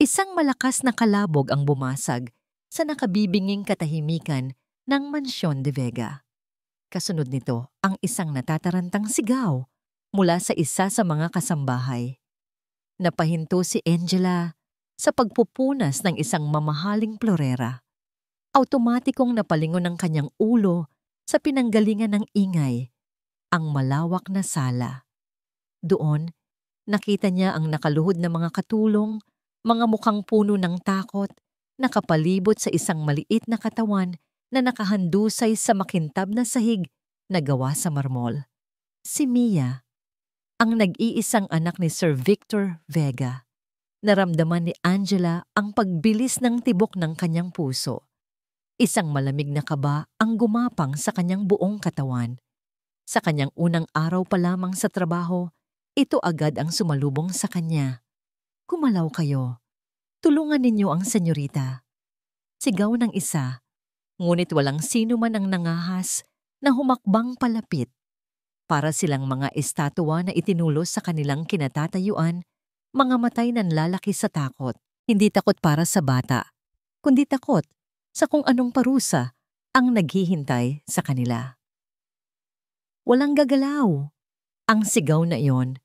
Isang malakas na kalabog ang bumasag sa nakabibinging katahimikan ng Mansyon de Vega. Kasunod nito ang isang natatarantang sigaw mula sa isa sa mga kasambahay. Napahinto si Angela sa pagpupunas ng isang mamahaling plorera. Automatikong napalingon ang kanyang ulo sa pinanggalingan ng ingay, ang malawak na sala. Doon, nakita niya ang nakaluhod na mga katulong, mga mukhang puno ng takot, nakapalibot sa isang maliit na katawan na nakahandusay sa makintab na sahig na gawa sa marmol. Si Mia, ang nag-iisang anak ni Sir Victor Vega. Naramdaman ni Angela ang pagbilis ng tibok ng kanyang puso. Isang malamig na kaba ang gumapang sa kanyang buong katawan. Sa kanyang unang araw pa lamang sa trabaho, ito agad ang sumalubong sa kanya. "Kumalaw kayo. Tulungan ninyo ang senyorita." Sigaw ng isa, ngunit walang sino man ang nangahas na humakbang palapit. Para silang mga estatwa na itinulos sa kanilang kinatatayuan, mga matay nanlalaki sa takot. Hindi takot para sa bata, kundi takot sa kung anong parusa ang naghihintay sa kanila. Walang gagalaw. Ang sigaw na iyon,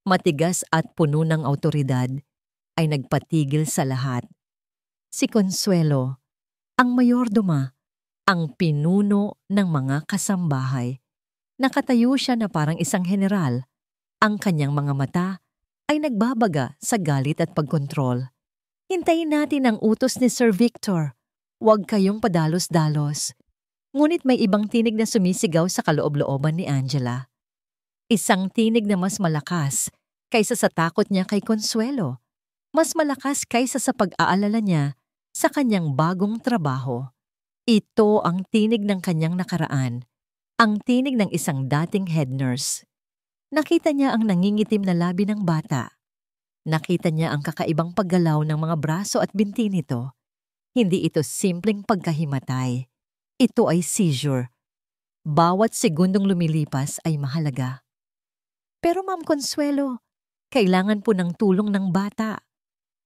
matigas at puno ng awtoridad, ay nagpatigil sa lahat. Si Consuelo, ang mayordoma, ang pinuno ng mga kasambahay. Nakatayo siya na parang isang general. Ang kanyang mga mata ay nagbabaga sa galit at pagkontrol. "Hintayin natin ang utos ni Sir Victor. Huwag kayong padalos-dalos." Ngunit may ibang tinig na sumisigaw sa kaloob-looban ni Angela. Isang tinig na mas malakas kaysa sa takot niya kay Consuelo. Mas malakas kaysa sa pag-aalala niya sa kanyang bagong trabaho. Ito ang tinig ng kanyang nakaraan. Ang tinig ng isang dating head nurse. Nakita niya ang nangingitim na labi ng bata. Nakita niya ang kakaibang paggalaw ng mga braso at binti nito. Hindi ito simpleng pagkahimatay. Ito ay seizure. Bawat segundong lumilipas ay mahalaga. "Pero Ma'am Consuelo, kailangan po ng tulong ng bata."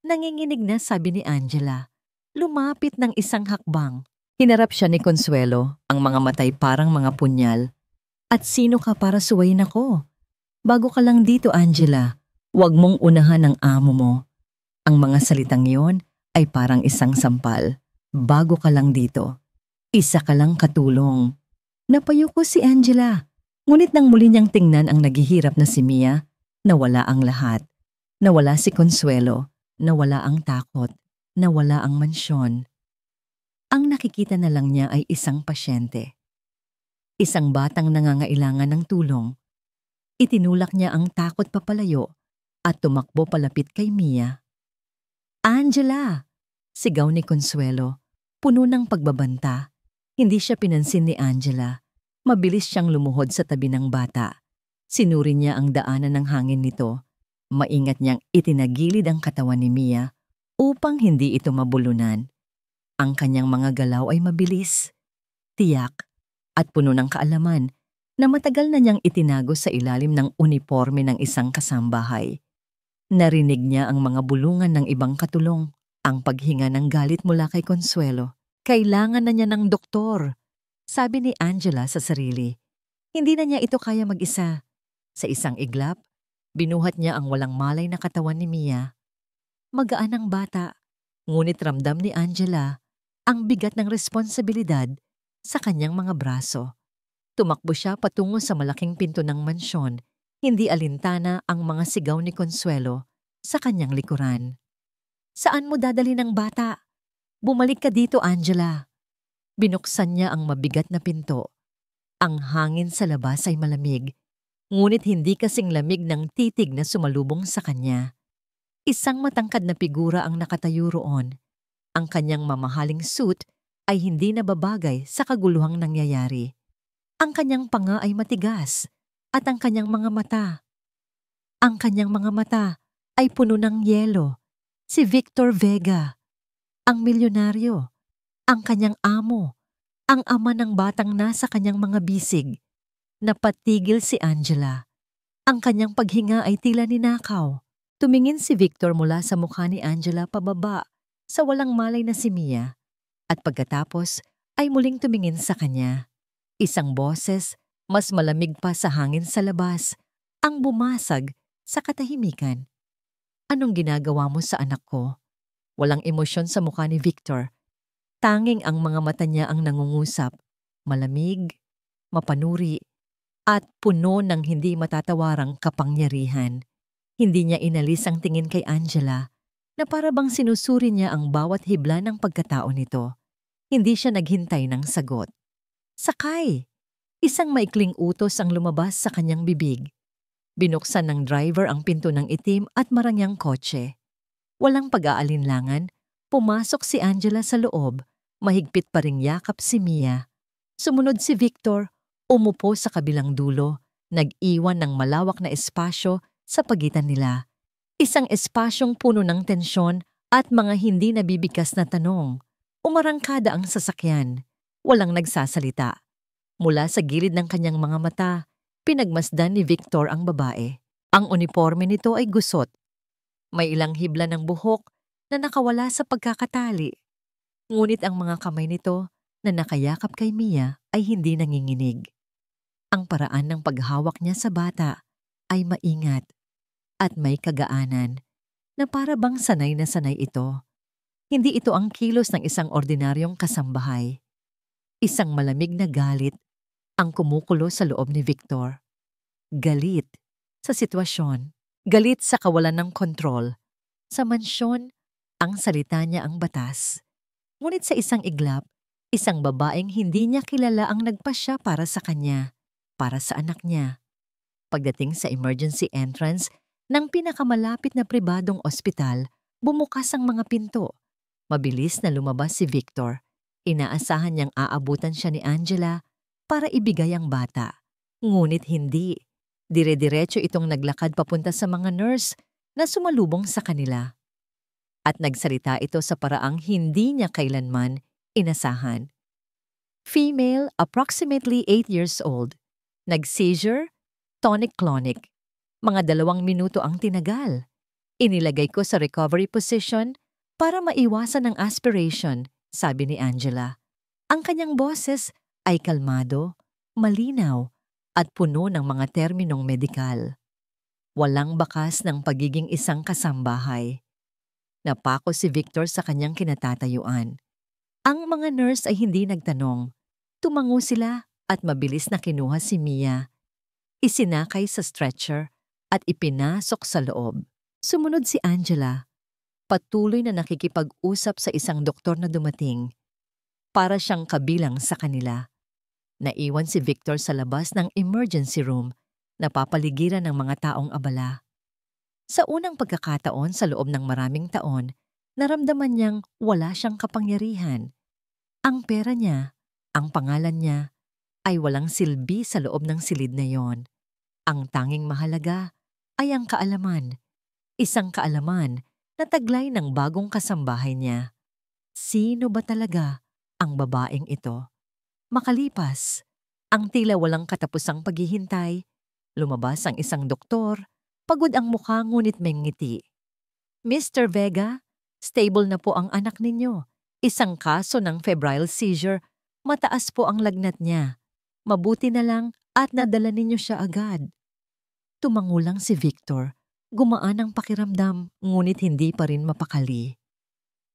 Nanginginig na sabi ni Angela. Lumapit ng isang hakbang. Hinarap siya ni Consuelo, ang mga matay parang mga punyal. "At sino ka para suwayin ako? Bago ka lang dito, Angela. Huwag mong unahan ang amo mo." Ang mga salitang yon ay parang isang sampal. Bago ka lang dito. Isa ka lang katulong. Napayuko si Angela. Ngunit nang muli niyang tingnan ang naghihirap na si Mia, nawala ang lahat. Nawala si Consuelo. Nawala ang takot. Nawala ang mansyon. Ang nakikita na lang niya ay isang pasyente. Isang batang nangangailangan ng tulong. Itinulak niya ang takot papalayo at tumakbo palapit kay Mia. "Angela!" Sigaw ni Consuelo, puno ng pagbabanta. Hindi siya pinansin ni Angela. Mabilis siyang lumuhod sa tabi ng bata. Sinuri niya ang daanan ng hangin nito. Maingat niyang itinagilid ang katawan ni Mia upang hindi ito mabulunan. Ang kanyang mga galaw ay mabilis, tiyak, at puno ng kaalaman na matagal na niyang itinago sa ilalim ng uniforme ng isang kasambahay. Narinig niya ang mga bulungan ng ibang katulong, ang paghinga ng galit mula kay Consuelo. Kailangan na niya ng doktor, sabi ni Angela sa sarili. Hindi na niya ito kaya mag-isa. Sa isang iglap, binuhat niya ang walang malay na katawan ni Mia. Magaan ang bata, ngunit ramdam ni Angela ang bigat ng responsibilidad sa kanyang mga braso. Tumakbo siya patungo sa malaking pinto ng mansyon, hindi alintana ang mga sigaw ni Consuelo sa kanyang likuran. "Saan mo dadali ng bata? Bumalik ka dito, Angela." Binuksan niya ang mabigat na pinto. Ang hangin sa labas ay malamig, ngunit hindi kasing lamig ng titig na sumalubong sa kanya. Isang matangkad na figura ang nakatayo roon. Ang kanyang mamahaling suit ay hindi nababagay sa kaguluhang nangyayari. Ang kanyang panga ay matigas at ang kanyang mga mata. Ang kanyang mga mata ay puno ng yelo. Si Victor Vega, ang milyonaryo, ang kanyang amo, ang ama ng batang nasa kanyang mga bisig. Napatigil si Angela. Ang kanyang paghinga ay tila ninakaw. Tumingin si Victor mula sa mukha ni Angela pababa sa walang malay na si Mia at pagkatapos ay muling tumingin sa kanya. Isang boses, mas malamig pa sa hangin sa labas, ang bumasag sa katahimikan. Anong ginagawa mo sa anak ko? Walang emosyon sa mukha ni Victor. Tanging ang mga mata niya ang nangungusap, malamig, mapanuri, at puno ng hindi matatawarang kapangyarihan. Hindi niya inalis ang tingin kay Angela na para bang sinusuri niya ang bawat hibla ng pagkatao nito. Hindi siya naghintay ng sagot. Sakay! Isang maikling utos ang lumabas sa kanyang bibig. Binuksan ng driver ang pinto ng itim at marangyang kotse. Walang pag-aalinlangan, pumasok si Angela sa loob, mahigpit pa ring yakap si Mia. Sumunod si Victor, umupo sa kabilang dulo, nag-iwan ng malawak na espasyo sa pagitan nila. Isang espasyong puno ng tensyon at mga hindi nabibigkas na tanong. Umarangkada ang sasakyan. Walang nagsasalita. Mula sa gilid ng kanyang mga mata, pinagmasdan ni Victor ang babae. Ang uniforme nito ay gusot. May ilang hibla ng buhok na nakawala sa pagkakatali. Ngunit ang mga kamay nito na nakayakap kay Mia ay hindi nanginginig. Ang paraan ng paghawak niya sa bata ay maingat at may kagaanan na para bang sanay na sanay ito. Hindi ito ang kilos ng isang ordinaryong kasambahay. Isang malamig na galit ang kumukulo sa loob ni Victor. Galit sa sitwasyon, galit sa kawalan ng kontrol. Sa mansyon, ang salita niya ang batas. Ngunit sa isang iglap, isang babaeng hindi niya kilala ang nagpasya para sa kanya, para sa anak niya. Pagdating sa emergency entrance ng pinakamalapit na pribadong ospital, bumukas ang mga pinto. Mabilis na lumabas si Victor. Inaasahan niyang aabutan siya ni Angela para ibigay ang bata. Ngunit hindi. Dire-diretso itong naglakad papunta sa mga nurse na sumalubong sa kanila. At nagsalita ito sa paraang hindi niya kailanman inasahan. Female, approximately 8 years old. Nag-seizure, tonic-clonic. Mga 2 minuto ang tinagal. Inilagay ko sa recovery position para maiwasan ang aspiration, sabi ni Angela. Ang kanyang boses ay kalmado, malinaw, at puno ng mga terminong medikal. Walang bakas ng pagiging isang kasambahay. Napako si Victor sa kanyang kinatatayuan. Ang mga nurse ay hindi nagtanong. Tumango sila at mabilis na kinuha si Mia. Isinakay sa stretcher at ipinasok sa loob. Sumunod si Angela. Patuloy na nakikipag-usap sa isang doktor na dumating. Para siyang kabilang sa kanila. Naiwan si Victor sa labas ng emergency room, napapaligiran ng mga taong abala. Sa unang pagkakataon sa loob ng maraming taon, naramdaman niyang wala siyang kapangyarihan. Ang pera niya, ang pangalan niya, ay walang silbi sa loob ng silid na yon. Ang tanging mahalaga ay ang kaalaman. Isang kaalaman na taglay ng bagong kasambahay niya. Sino ba talaga ang babaeng ito? Makalipas, ang tila walang katapusang paghihintay, lumabas ang isang doktor, pagod ang mukha ngunit may ngiti. Mr. Vega, stable na po ang anak ninyo. Isang kaso ng febrile seizure, mataas po ang lagnat niya. Mabuti na lang at nadala ninyo siya agad. Tumango lang si Victor, gumaan ang pakiramdam ngunit hindi pa rin mapakali.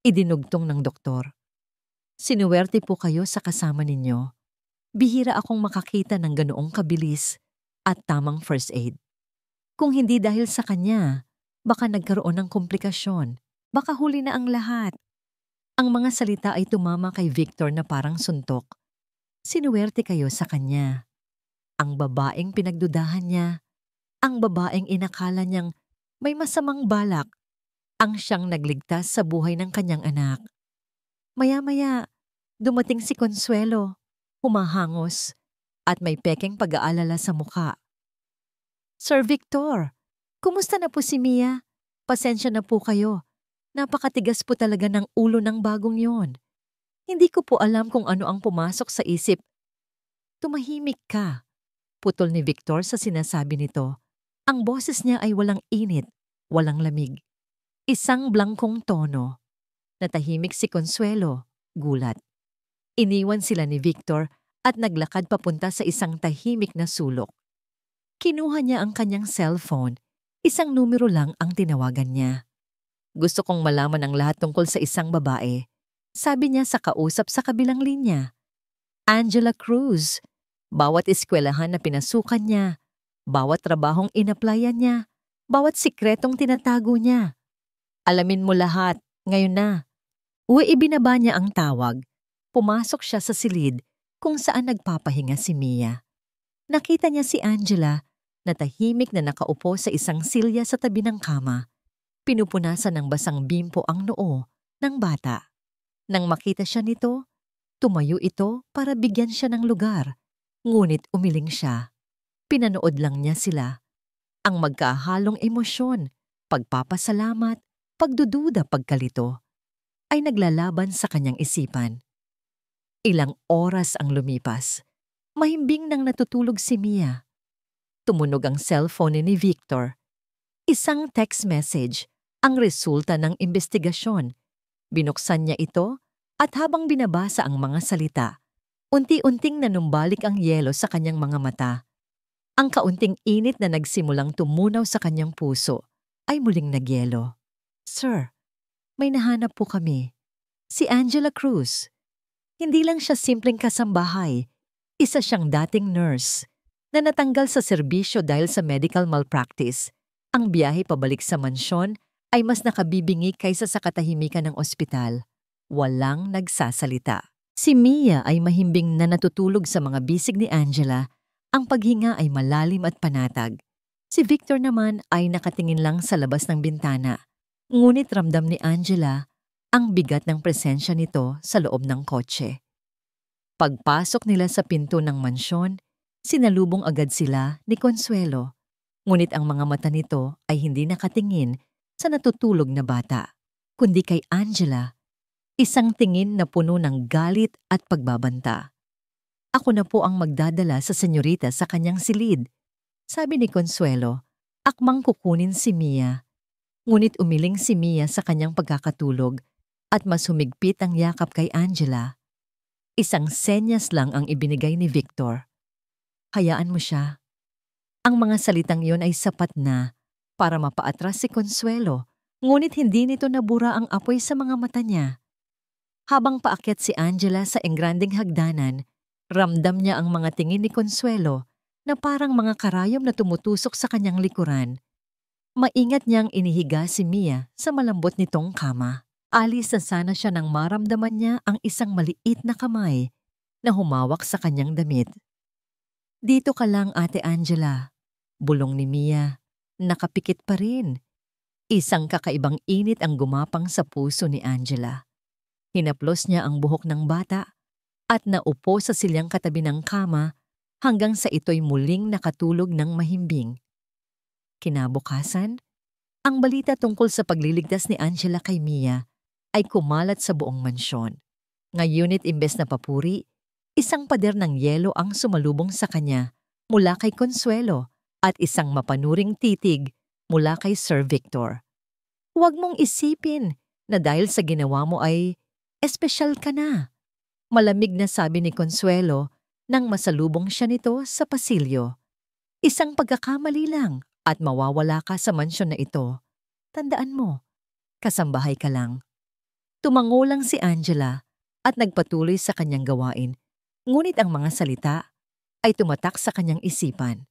Idinugtong ng doktor. Sinuwerte po kayo sa kasama ninyo. Bihira akong makakita ng ganoong kabilis at tamang first aid. Kung hindi dahil sa kanya, baka nagkaroon ng komplikasyon. Baka huli na ang lahat. Ang mga salita ay tumama kay Victor na parang suntok. Sinuwerte kayo sa kanya. Ang babaeng pinagdudahan niya, ang babaeng inakala niyang may masamang balak, ang siyang nagligtas sa buhay ng kanyang anak. Maya-maya, dumating si Consuelo, humahangos, at may pekeng pag-aalala sa mukha. Sir Victor, kumusta na po si Mia? Pasensya na po kayo. Napakatigas po talaga ng ulo ng bagong yon. Hindi ko po alam kung ano ang pumasok sa isip. Tumahimik ka. Putol ni Victor sa sinasabi nito. Ang boses niya ay walang init, walang lamig. Isang blangkong tono. Natahimik si Consuelo, gulat. Iniwan sila ni Victor at naglakad papunta sa isang tahimik na sulok. Kinuha niya ang kanyang cellphone. Isang numero lang ang tinawagan niya. Gusto kong malaman ang lahat tungkol sa isang babae. Sabi niya sa kausap sa kabilang linya. Angela Cruz. Bawat eskwelahan na pinasukan niya, bawat trabahong inaplayan niya, bawat sikretong tinatago niya. Alamin mo lahat, ngayon na. Ibinaba niya ang tawag. Pumasok siya sa silid kung saan nagpapahinga si Mia. Nakita niya si Angela na tahimik na nakaupo sa isang silya sa tabi ng kama. Pinupunasan ng basang bimpo ang noo ng bata. Nang makita siya nito, tumayo ito para bigyan siya ng lugar. Ngunit umiling siya. Pinanood lang niya sila. Ang magkahalong emosyon, pagpapasalamat, pagdududa, pagkalito, ay naglalaban sa kanyang isipan. Ilang oras ang lumipas. Mahimbing nang natutulog si Mia. Tumunog ang cellphone ni Victor. Isang text message, ang resulta ng investigasyon. Binuksan niya ito at habang binabasa ang mga salita, unti-unting nanumbalik ang yelo sa kanyang mga mata. Ang kaunting init na nagsimulang tumunaw sa kanyang puso ay muling nagyelo. Sir, may nahanap po kami. Si Angela Cruz. Hindi lang siya simpleng kasambahay. Isa siyang dating nurse na natanggal sa serbisyo dahil sa medical malpractice. Ang biyahe pabalik sa mansyon ay mas nakabibingi kaysa sa katahimikan ng ospital. Walang nagsasalita. Si Mia ay mahimbing na natutulog sa mga bisig ni Angela. Ang paghinga ay malalim at panatag. Si Victor naman ay nakatingin lang sa labas ng bintana. Ngunit ramdam ni Angela ang bigat ng presensya nito sa loob ng kotse. Pagpasok nila sa pinto ng mansyon, sinalubong agad sila ni Consuelo. Ngunit ang mga mata nito ay hindi nakatingin sa natutulog na bata, kundi kay Angela. Isang tingin na puno ng galit at pagbabanta. Ako na po ang magdadala sa senyorita sa kanyang silid, sabi ni Consuelo. Akmang kukunin si Mia. Ngunit umiling si Mia sa kanyang pagkakatulog at mas humigpit ang yakap kay Angela. Isang senyas lang ang ibinigay ni Victor. Hayaan mo siya. Ang mga salitang yon ay sapat na para mapaatras si Consuelo, ngunit hindi nito nabura ang apoy sa mga mata niya. Habang paakyat si Angela sa engranding hagdanan, ramdam niya ang mga tingin ni Consuelo na parang mga karayom na tumutusok sa kanyang likuran. Maingat niyang inihiga si Mia sa malambot nitong kama. Alis na sana siya nang maramdaman niya ang isang maliit na kamay na humawak sa kanyang damit. Dito ka lang, Ate Angela. Bulong ni Mia. Nakapikit pa rin. Isang kakaibang init ang gumapang sa puso ni Angela. Hinaplos niya ang buhok ng bata at naupo sa silyang katabi ng kama hanggang sa ito'y muling nakatulog ng mahimbing. Kinabukasan, ang balita tungkol sa pagliligtas ni Angela kay Mia ay kumalat sa buong mansyon. Ngayunit imbes na papuri, isang pader ng yelo ang sumalubong sa kanya mula kay Consuelo at isang mapanuring titig mula kay Sir Victor. Huwag mong isipin na dahil sa ginawa mo ay espesyal ka na. Malamig na sabi ni Consuelo nang masalubong siya nito sa pasilyo. Isang pagkakamali lang at mawawala ka sa mansyon na ito. Tandaan mo, kasambahay ka lang. Tumango lang si Angela at nagpatuloy sa kanyang gawain, ngunit ang mga salita ay tumatak sa kanyang isipan.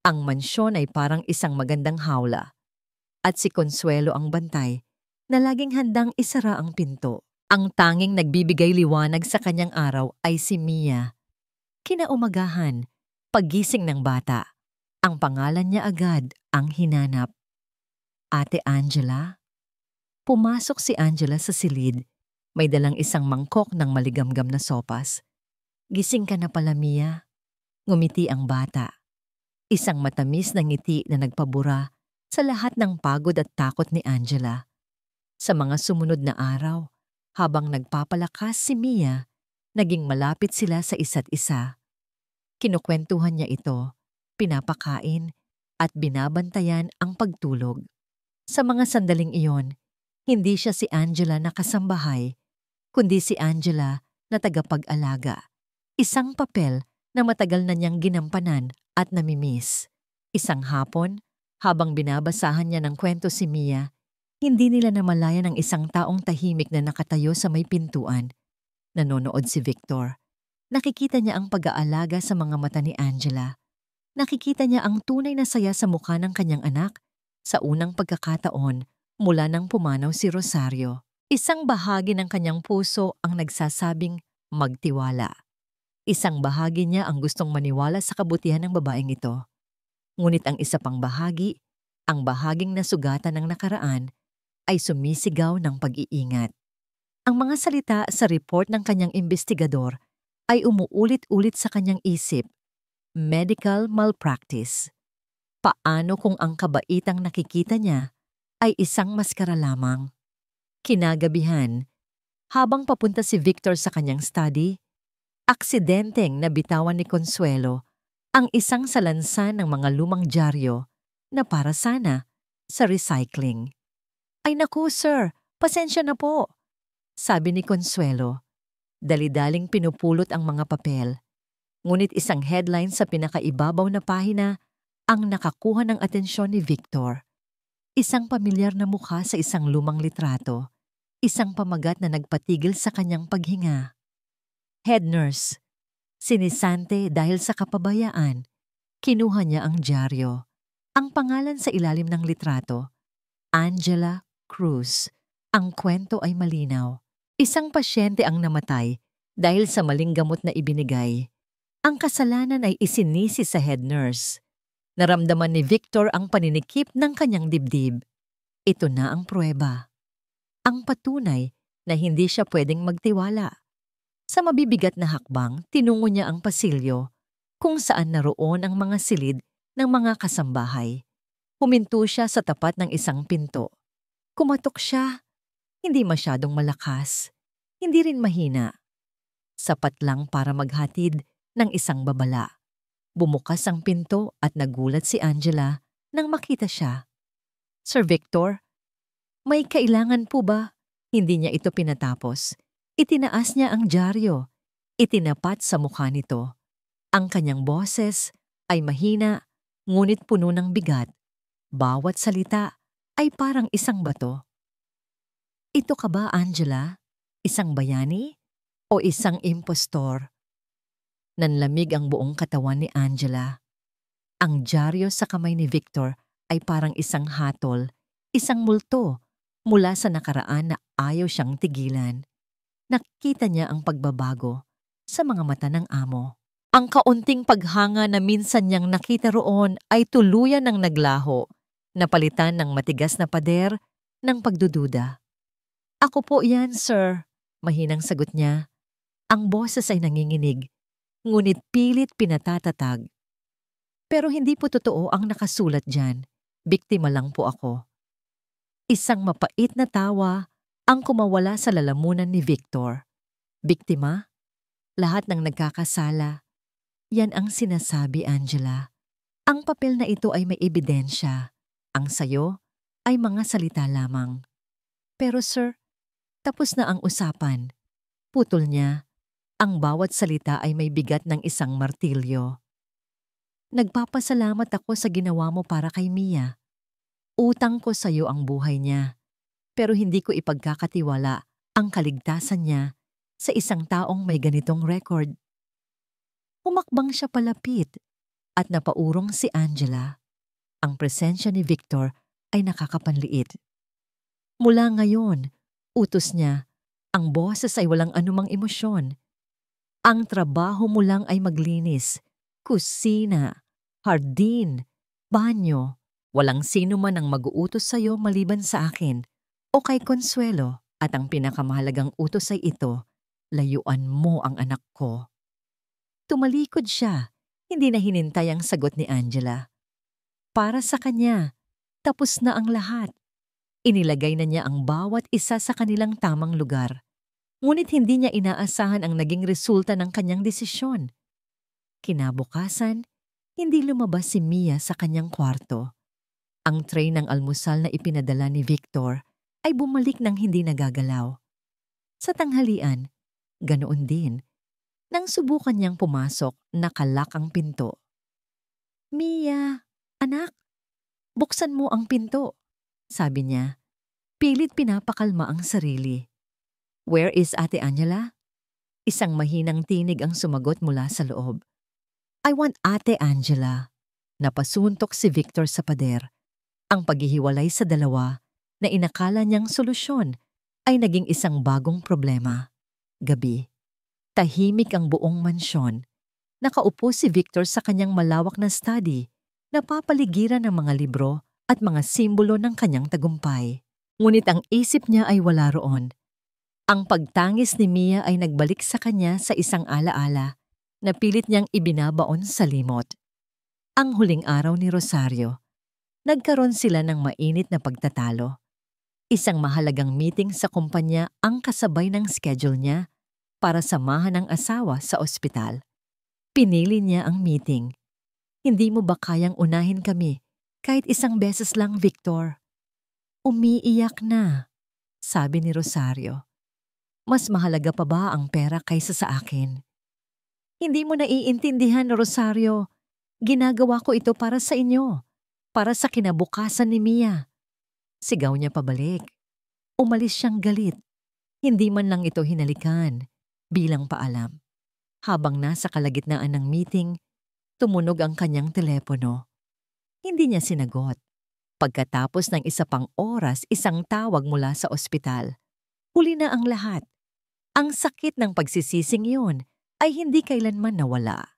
Ang mansyon ay parang isang magandang hawla at si Consuelo ang bantay na laging handang isara ang pinto. Ang tanging nagbibigay liwanag sa kanyang araw ay si Mia. Kinaumagahan, paggising ng bata, ang pangalan niya agad ang hinanap. Ate Angela? Pumasok si Angela sa silid. May dalang isang mangkok ng maligamgam na sopas. Gising ka na pala, Mia. Ngumiti ang bata. Isang matamis na ngiti na nagpabura sa lahat ng pagod at takot ni Angela. Sa mga sumunod na araw, habang nagpapalakas si Mia, naging malapit sila sa isa't isa. Kinukwentuhan niya ito, pinapakain, at binabantayan ang pagtulog. Sa mga sandaling iyon, hindi siya si Angela na kasambahay, kundi si Angela na tagapag-alaga. Isang papel na matagal na niyang ginampanan at namimiss. Isang hapon, habang binabasahan niya ng kwento si Mia, hindi nila namalayan ang isang taong tahimik na nakatayo sa may pintuan. Nanonood si Victor. Nakikita niya ang pag-aalaga sa mga mata ni Angela. Nakikita niya ang tunay na saya sa mukha ng kanyang anak sa unang pagkakataon mula nang pumanaw si Rosario. Isang bahagi ng kanyang puso ang nagsasabing magtiwala. Isang bahagi niya ang gustong maniwala sa kabutihan ng babaeng ito. Ngunit ang isa pang bahagi, ang bahaging nasugatan ng nakaraan, ay sumisigaw ng pag-iingat. Ang mga salita sa report ng kanyang investigador ay umuulit-ulit sa kanyang isip. Medical malpractice. Paano kung ang kabaitang nakikita niya ay isang maskara lamang? Kinagabihan, habang papunta si Victor sa kanyang study, aksidenteng nabitawan ni Consuelo ang isang salansan ng mga lumang dyaryo na para sana sa recycling. Ay naku sir, pasensya na po, sabi ni Consuelo. Dali-daling pinupulot ang mga papel. Ngunit isang headline sa pinakaibabaw na pahina ang nakakuha ng atensyon ni Victor. Isang pamilyar na mukha sa isang lumang litrato. Isang pamagat na nagpatigil sa kanyang paghinga. Head nurse. Sinisante dahil sa kapabayaan. Kinuha niya ang dyaryo. Ang pangalan sa ilalim ng litrato, Angela Cruz. Ang kwento ay malinaw. Isang pasyente ang namatay dahil sa maling gamot na ibinigay. Ang kasalanan ay isinisi sa head nurse. Naramdaman ni Victor ang paninikip ng kanyang dibdib. Ito na ang pruweba. Ang patunay na hindi siya pwedeng magtiwala. Sa mabibigat na hakbang, tinungo niya ang pasilyo kung saan naroon ang mga silid ng mga kasambahay. Huminto siya sa tapat ng isang pinto. Kumatok siya. Hindi masyadong malakas. Hindi rin mahina. Sapat lang para maghatid ng isang babala. Bumukas ang pinto at nagulat si Angela nang makita siya. Sir Victor, may kailangan po ba? Hindi niya ito pinatapos. Itinaas niya ang dyaryo. Itinapat sa mukha nito. Ang kanyang boses ay mahina, ngunit puno ng bigat. Bawat salita ay parang isang bato. Ito ka ba, Angela? Isang bayani? O isang impostor? Nanlamig ang buong katawan ni Angela. Ang dyaryo sa kamay ni Victor ay parang isang hatol, isang multo mula sa nakaraan na ayaw siyang tigilan. Nakita niya ang pagbabago sa mga mata ng amo. Ang kaunting paghanga na minsan niyang nakita roon ay tuluyan ng naglaho, napalitan ng matigas na pader ng pagdududa. Ako po yan, sir, mahinang sagot niya. Ang boses ay nanginginig, ngunit pilit pinatatatag. Pero hindi po totoo ang nakasulat dyan. Biktima lang po ako. Isang mapait na tawa ang kumawala sa lalamunan ni Victor. Biktima? Lahat ng nagkakasala. Yan ang sinasabi, Angela. Ang papel na ito ay may ebidensya. Ang sayo ay mga salita lamang. Pero sir, tapos na ang usapan. Putol niya. Ang bawat salita ay may bigat ng isang martilyo. Nagpapasalamat ako sa ginawa mo para kay Mia. Utang ko sa iyo ang buhay niya, pero hindi ko ipagkakatiwala ang kaligtasan niya sa isang taong may ganitong record. Humakbang siya palapit at napaurong si Angela. Ang presensya ni Victor ay nakakapanliit. Mula ngayon, utos niya, ang boses ay walang anumang emosyon. Ang trabaho mo lang ay maglinis, kusina, hardin, banyo. Walang sino man ang mag-uutos sa iyo maliban sa akin o kay Consuelo, at ang pinakamahalagang utos ay ito, layuan mo ang anak ko. Tumalikod siya, hindi na hinintay ang sagot ni Angela. Para sa kanya, tapos na ang lahat. Inilagay na niya ang bawat isa sa kanilang tamang lugar. Ngunit hindi niya inaasahan ang naging resulta ng kanyang desisyon. Kinabukasan, hindi lumabas si Mia sa kanyang kwarto. Ang tray ng almusal na ipinadala ni Victor ay bumalik ng hindi nagagalaw. Sa tanghalian, ganoon din, nang subukan niyang pumasok, nakalak ang pinto. "Mia, anak, buksan mo ang pinto," sabi niya. Pilit pinapakalma ang sarili. "Where is Ate Angela?" Isang mahinang tinig ang sumagot mula sa loob. "I want Ate Angela." Napasuntok si Victor sa pader. Ang paghihiwalay sa dalawa na inakala niyang solusyon ay naging isang bagong problema. Gabi. Tahimik ang buong mansyon. Nakaupo si Victor sa kanyang malawak na study, napapaligiran ng mga libro at mga simbolo ng kanyang tagumpay. Ngunit ang isip niya ay wala roon. Ang pagtangis ni Mia ay nagbalik sa kanya sa isang alaala na pilit niyang ibinabaon sa limot. Ang huling araw ni Rosario, nagkaroon sila ng mainit na pagtatalo. Isang mahalagang meeting sa kumpanya ang kasabay ng schedule niya para samahan ang asawa sa ospital. Pinili niya ang meeting. "Hindi mo ba kayang unahin kami kahit isang beses lang, Victor?" "Umiiyak na," sabi ni Rosario. "Mas mahalaga pa ba ang pera kaysa sa akin?" "Hindi mo naiintindihan, Rosario. Ginagawa ko ito para sa inyo, para sa kinabukasan ni Mia." Sigaw niya pabalik. Umalis siyang galit. Hindi man lang ito hinalikan bilang paalam. Habang nasa kalagitnaan ng meeting, tumunog ang kanyang telepono. Hindi niya sinagot. Pagkatapos ng isa pang oras, isang tawag mula sa ospital. Huli na ang lahat. Ang sakit ng pagsisising yun ay hindi kailanman nawala.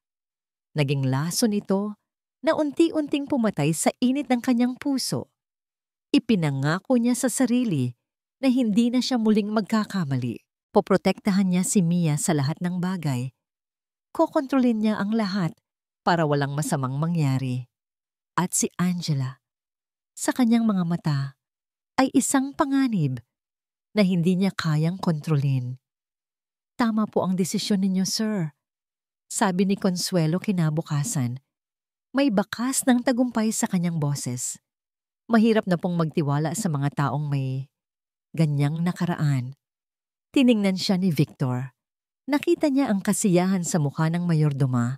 Naging lason ito na unti-unting pumatay sa init ng kanyang puso. Ipinangako niya sa sarili na hindi na siya muling magkakamali. Poprotektahan niya si Mia sa lahat ng bagay. Kokontrolin niya ang lahat para walang masamang mangyari. At si Angela, sa kanyang mga mata, ay isang panganib na hindi niya kayang kontrolin. "Tama po ang desisyon ninyo, sir," sabi ni Consuelo kinabukasan. May bakas ng tagumpay sa kanyang boses. Mahirap na pong magtiwala sa mga taong may ganyang nakaraan. Tiningnan siya ni Victor. Nakita niya ang kasiyahan sa mukha ng mayordoma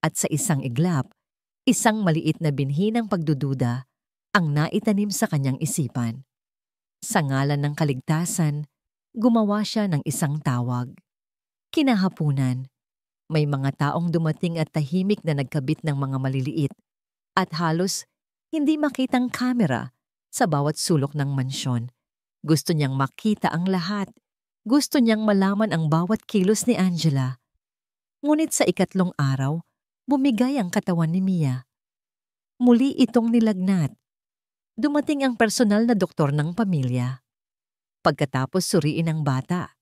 at sa isang iglap, isang maliit na binhi ng pagdududa ang naitanim sa kanyang isipan. Sa ngalan ng kaligtasan, gumawa siya ng isang tawag. Kinahapunan, may mga taong dumating at tahimik na nagkabit ng mga maliliit at halos hindi makitang kamera sa bawat sulok ng mansyon. Gusto niyang makita ang lahat. Gusto niyang malaman ang bawat kilos ni Angela. Ngunit sa ikatlong araw, bumigay ang katawan ni Mia. Muli itong nilagnat. Dumating ang personal na doktor ng pamilya. Pagkatapos suriin ang bata,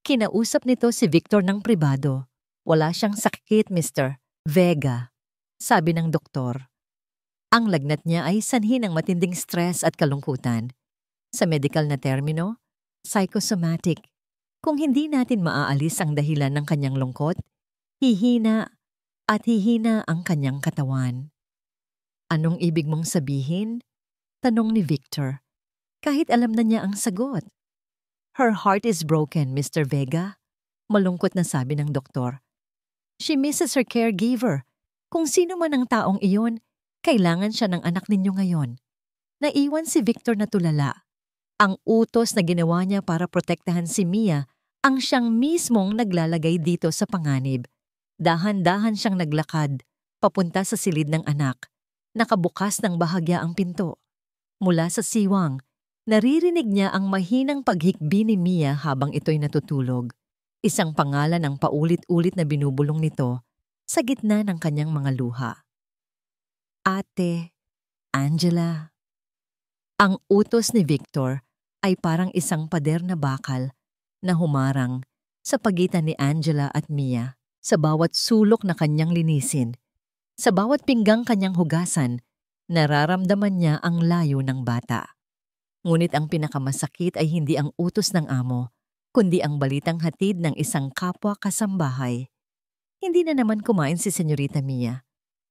kinausap nito si Victor ng pribado. "Wala siyang sakit, Mr. Vega," sabi ng doktor. Ang lagnat niya ay sanhi ng matinding stress at kalungkutan. Sa medical na termino, psychosomatic. Kung hindi natin maaalis ang dahilan ng kanyang lungkot, hihina ang kanyang katawan. "Anong ibig mong sabihin?" tanong ni Victor. Kahit alam na niya ang sagot. "Her heart is broken, Mr. Vega," malungkot na sabi ng doktor. "She misses her caregiver. Kung sino man ang taong iyon, kailangan siya ng anak ninyo ngayon." Naiwan si Victor na tulala. Ang utos na ginawa niya para protektahan si Mia ang siyang mismong naglalagay dito sa panganib. Dahan-dahan siyang naglakad, papunta sa silid ng anak. Nakabukas ng bahagya ang pinto. Mula sa siwang, naririnig niya ang mahinang paghikbi ni Mia habang ito'y natutulog. Isang pangalan ang paulit-ulit na binubulong nito sa gitna ng kanyang mga luha. "Ate Angela." Ang utos ni Victor ay parang isang pader na bakal na humarang sa pagitan ni Angela at Mia. Sa bawat sulok na kanyang linisin, sa bawat pinggang kanyang hugasan, nararamdaman niya ang layo ng bata. Ngunit ang pinakamasakit ay hindi ang utos ng amo, kundi ang balitang hatid ng isang kapwa kasambahay. Hindi na naman kumain si Senyorita Mia.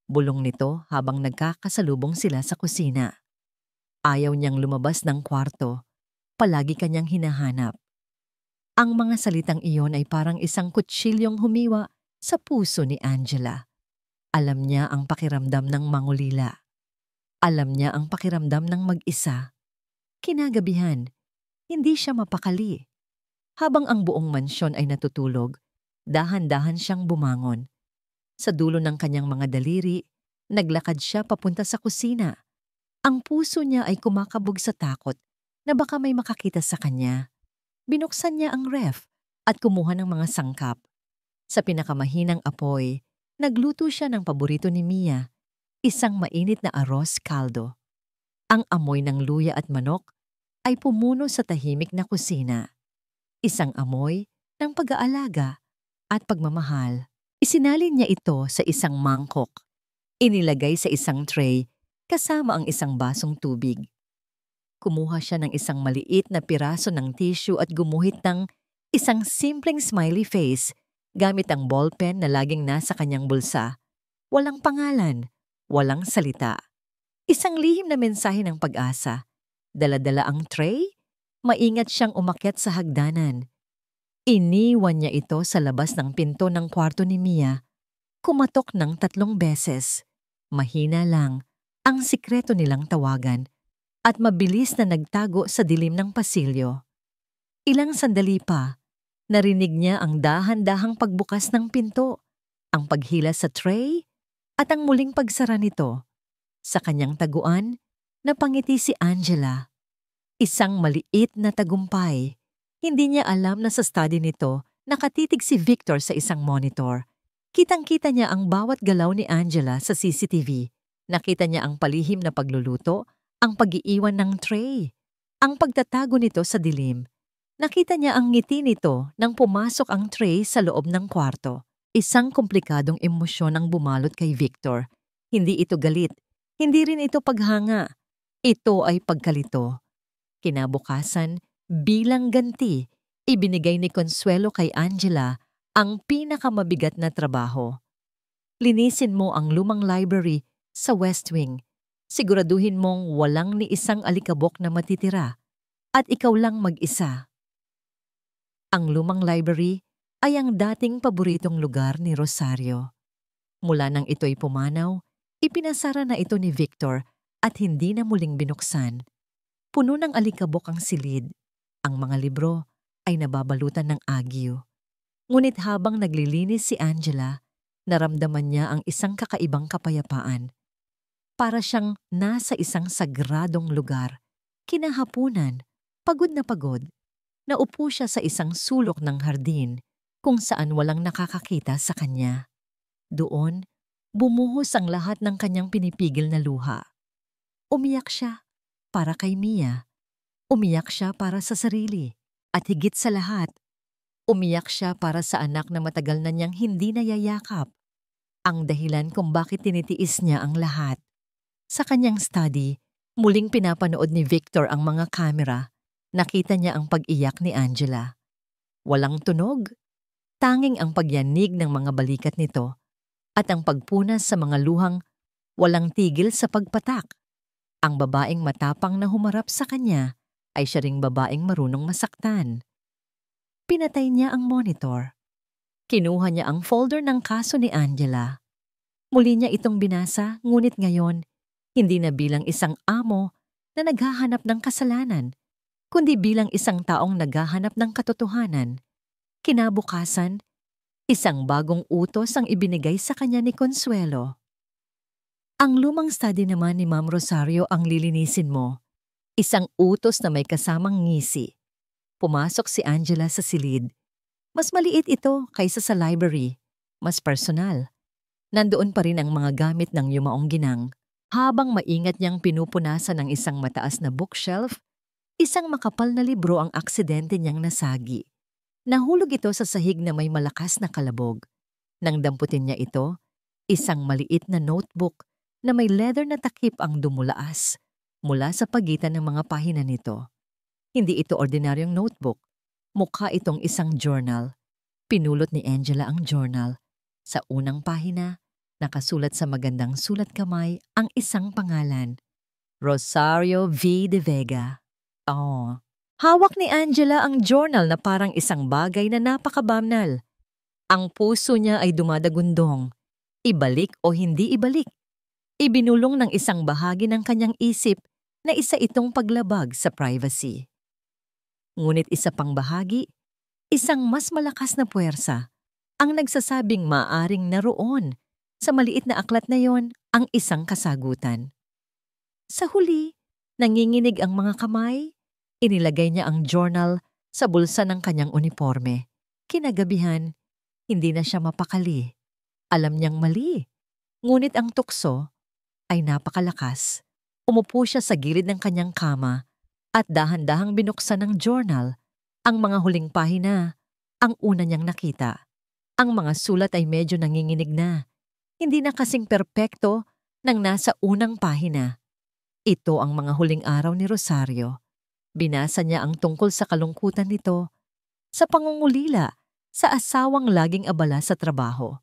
Bulong nito habang nagkakasalubong sila sa kusina. Ayaw niyang lumabas ng kwarto. Palagi kanyang hinahanap. Ang mga salitang iyon ay parang isang kutsilyong humiwa sa puso ni Angela. Alam niya ang pakiramdam ng mangulila. Alam niya ang pakiramdam ng mag-isa. Kinagabihan, hindi siya mapakali. Habang ang buong mansyon ay natutulog, dahan-dahan siyang bumangon. Sa dulo ng kanyang mga daliri, naglakad siya papunta sa kusina. Ang puso niya ay kumakabog sa takot na baka may makakita sa kanya. Binuksan niya ang ref at kumuha ng mga sangkap. Sa pinakamahinang apoy, nagluto siya ng paborito ni Mia, isang mainit na arroz caldo. Ang amoy ng luya at manok ay pumuno sa tahimik na kusina. Isang amoy ng pag-aalaga at pagmamahal. Isinalin niya ito sa isang mangkok. Inilagay sa isang tray kasama ang isang basong tubig. Kumuha siya ng isang maliit na piraso ng tissue at gumuhit ng isang simpleng smiley face gamit ang ballpen na laging nasa kanyang bulsa. Walang pangalan, walang salita. Isang lihim na mensahe ng pag-asa. Dala-dala ang tray, maingat siyang umakyat sa hagdanan. Iniwan niya ito sa labas ng pinto ng kwarto ni Mia. Kumatok ng 3 beses. Mahina lang ang sikreto nilang tawagan at mabilis na nagtago sa dilim ng pasilyo. Ilang sandali pa, narinig niya ang dahan-dahang pagbukas ng pinto, ang paghila sa tray at ang muling pagsara nito. Sa kanyang taguan, napangiti si Angela. Isang maliit na tagumpay. Hindi niya alam na sa study nito, nakatitig si Victor sa isang monitor. Kitang-kita niya ang bawat galaw ni Angela sa CCTV. Nakita niya ang palihim na pagluluto, ang pag-iiwan ng tray, ang pagtatago nito sa dilim. Nakita niya ang ngiti nito nang pumasok ang tray sa loob ng kwarto. Isang komplikadong emosyon ang bumalot kay Victor. Hindi ito galit, hindi rin ito paghanga. Ito ay pagkalito. Kinabukasan, bilang ganti, ibinigay ni Consuelo kay Angela ang pinakamabigat na trabaho. Linisin mo ang lumang library sa West Wing. Siguraduhin mong walang ni isang alikabok na matitira at ikaw lang mag-isa. Ang lumang library ay ang dating paboritong lugar ni Rosario. Mula nang ito'y pumanaw, ipinasara na ito ni Victor at hindi na muling binuksan. Puno ng alikabok ang silid. Ang mga libro ay nababalutan ng agyo. Ngunit habang naglilinis si Angela, naramdaman niya ang isang kakaibang kapayapaan. Para siyang nasa isang sagradong lugar. Kinahapunan, pagod na pagod. Naupo siya sa isang sulok ng hardin kung saan walang nakakakita sa kanya. Doon, bumuhos ang lahat ng kanyang pinipigil na luha. Umiyak siya para kay Mia. Umiyak siya para sa sarili. At higit sa lahat, umiyak siya para sa anak na matagal na niyang hindi nayayakap. Ang dahilan kung bakit tinitiis niya ang lahat. Sa kanyang study, muling pinapanood ni Victor ang mga kamera. Nakita niya ang pag-iyak ni Angela. Walang tunog, tanging ang pagyanig ng mga balikat nito at ang pagpunas sa mga luhang walang tigil sa pagpatak. Ang babaeng matapang na humarap sa kanya ay siya ring babaeng marunong masaktan. Pinatay niya ang monitor. Kinuha niya ang folder ng kaso ni Angela. Muli niya itong binasa, ngunit ngayon, hindi na bilang isang amo na naghahanap ng kasalanan, kundi bilang isang taong naghahanap ng katotohanan. Kinabukasan, isang bagong utos ang ibinigay sa kanya ni Consuelo. Ang lumang study naman ni Ma'am Rosario ang lilinisin mo. Isang utos na may kasamang ngisi. Pumasok si Angela sa silid. Mas maliit ito kaysa sa library. Mas personal. Nandoon pa rin ang mga gamit ng yumaong ginang. Habang maingat niyang pinupunasan ng isang mataas na bookshelf, isang makapal na libro ang aksidente niyang nasagi. Nahulog ito sa sahig na may malakas na kalabog. Nang damputin niya ito, isang maliit na notebook na may leather na takip ang dumulaas mula sa pagitan ng mga pahina nito. Hindi ito ordinaryong notebook. Mukha itong isang journal. Pinulot ni Angela ang journal. Sa unang pahina, nakasulat sa magandang sulat kamay ang isang pangalan. Rosario V. De Vega. Oh. Hawak ni Angela ang journal na parang isang bagay na napakabanal. Ang puso niya ay dumadagundong. Ibalik o hindi ibalik. Ibinulong ng isang bahagi ng kanyang isip na isa itong paglabag sa privacy. Ngunit isa pang bahagi, isang mas malakas na puwersa, ang nagsasabing maaring naroon sa maliit na aklat na yon ang isang kasagutan. Sa huli, nanginginig ang mga kamay, inilagay niya ang journal sa bulsa ng kanyang uniforme. Kinagabihan, hindi na siya mapakali. Alam niyang mali. Ngunit ang tukso ay napakalakas. Umupo siya sa gilid ng kanyang kama at dahan-dahang binuksan ng journal. Ang mga huling pahina, ang una niyang nakita. Ang mga sulat ay medyo nanginginig na. Hindi na kasing perpekto ng nasa unang pahina. Ito ang mga huling araw ni Rosario. Binasa niya ang tungkol sa kalungkutan nito, sa pangungulila, sa asawang laging abala sa trabaho.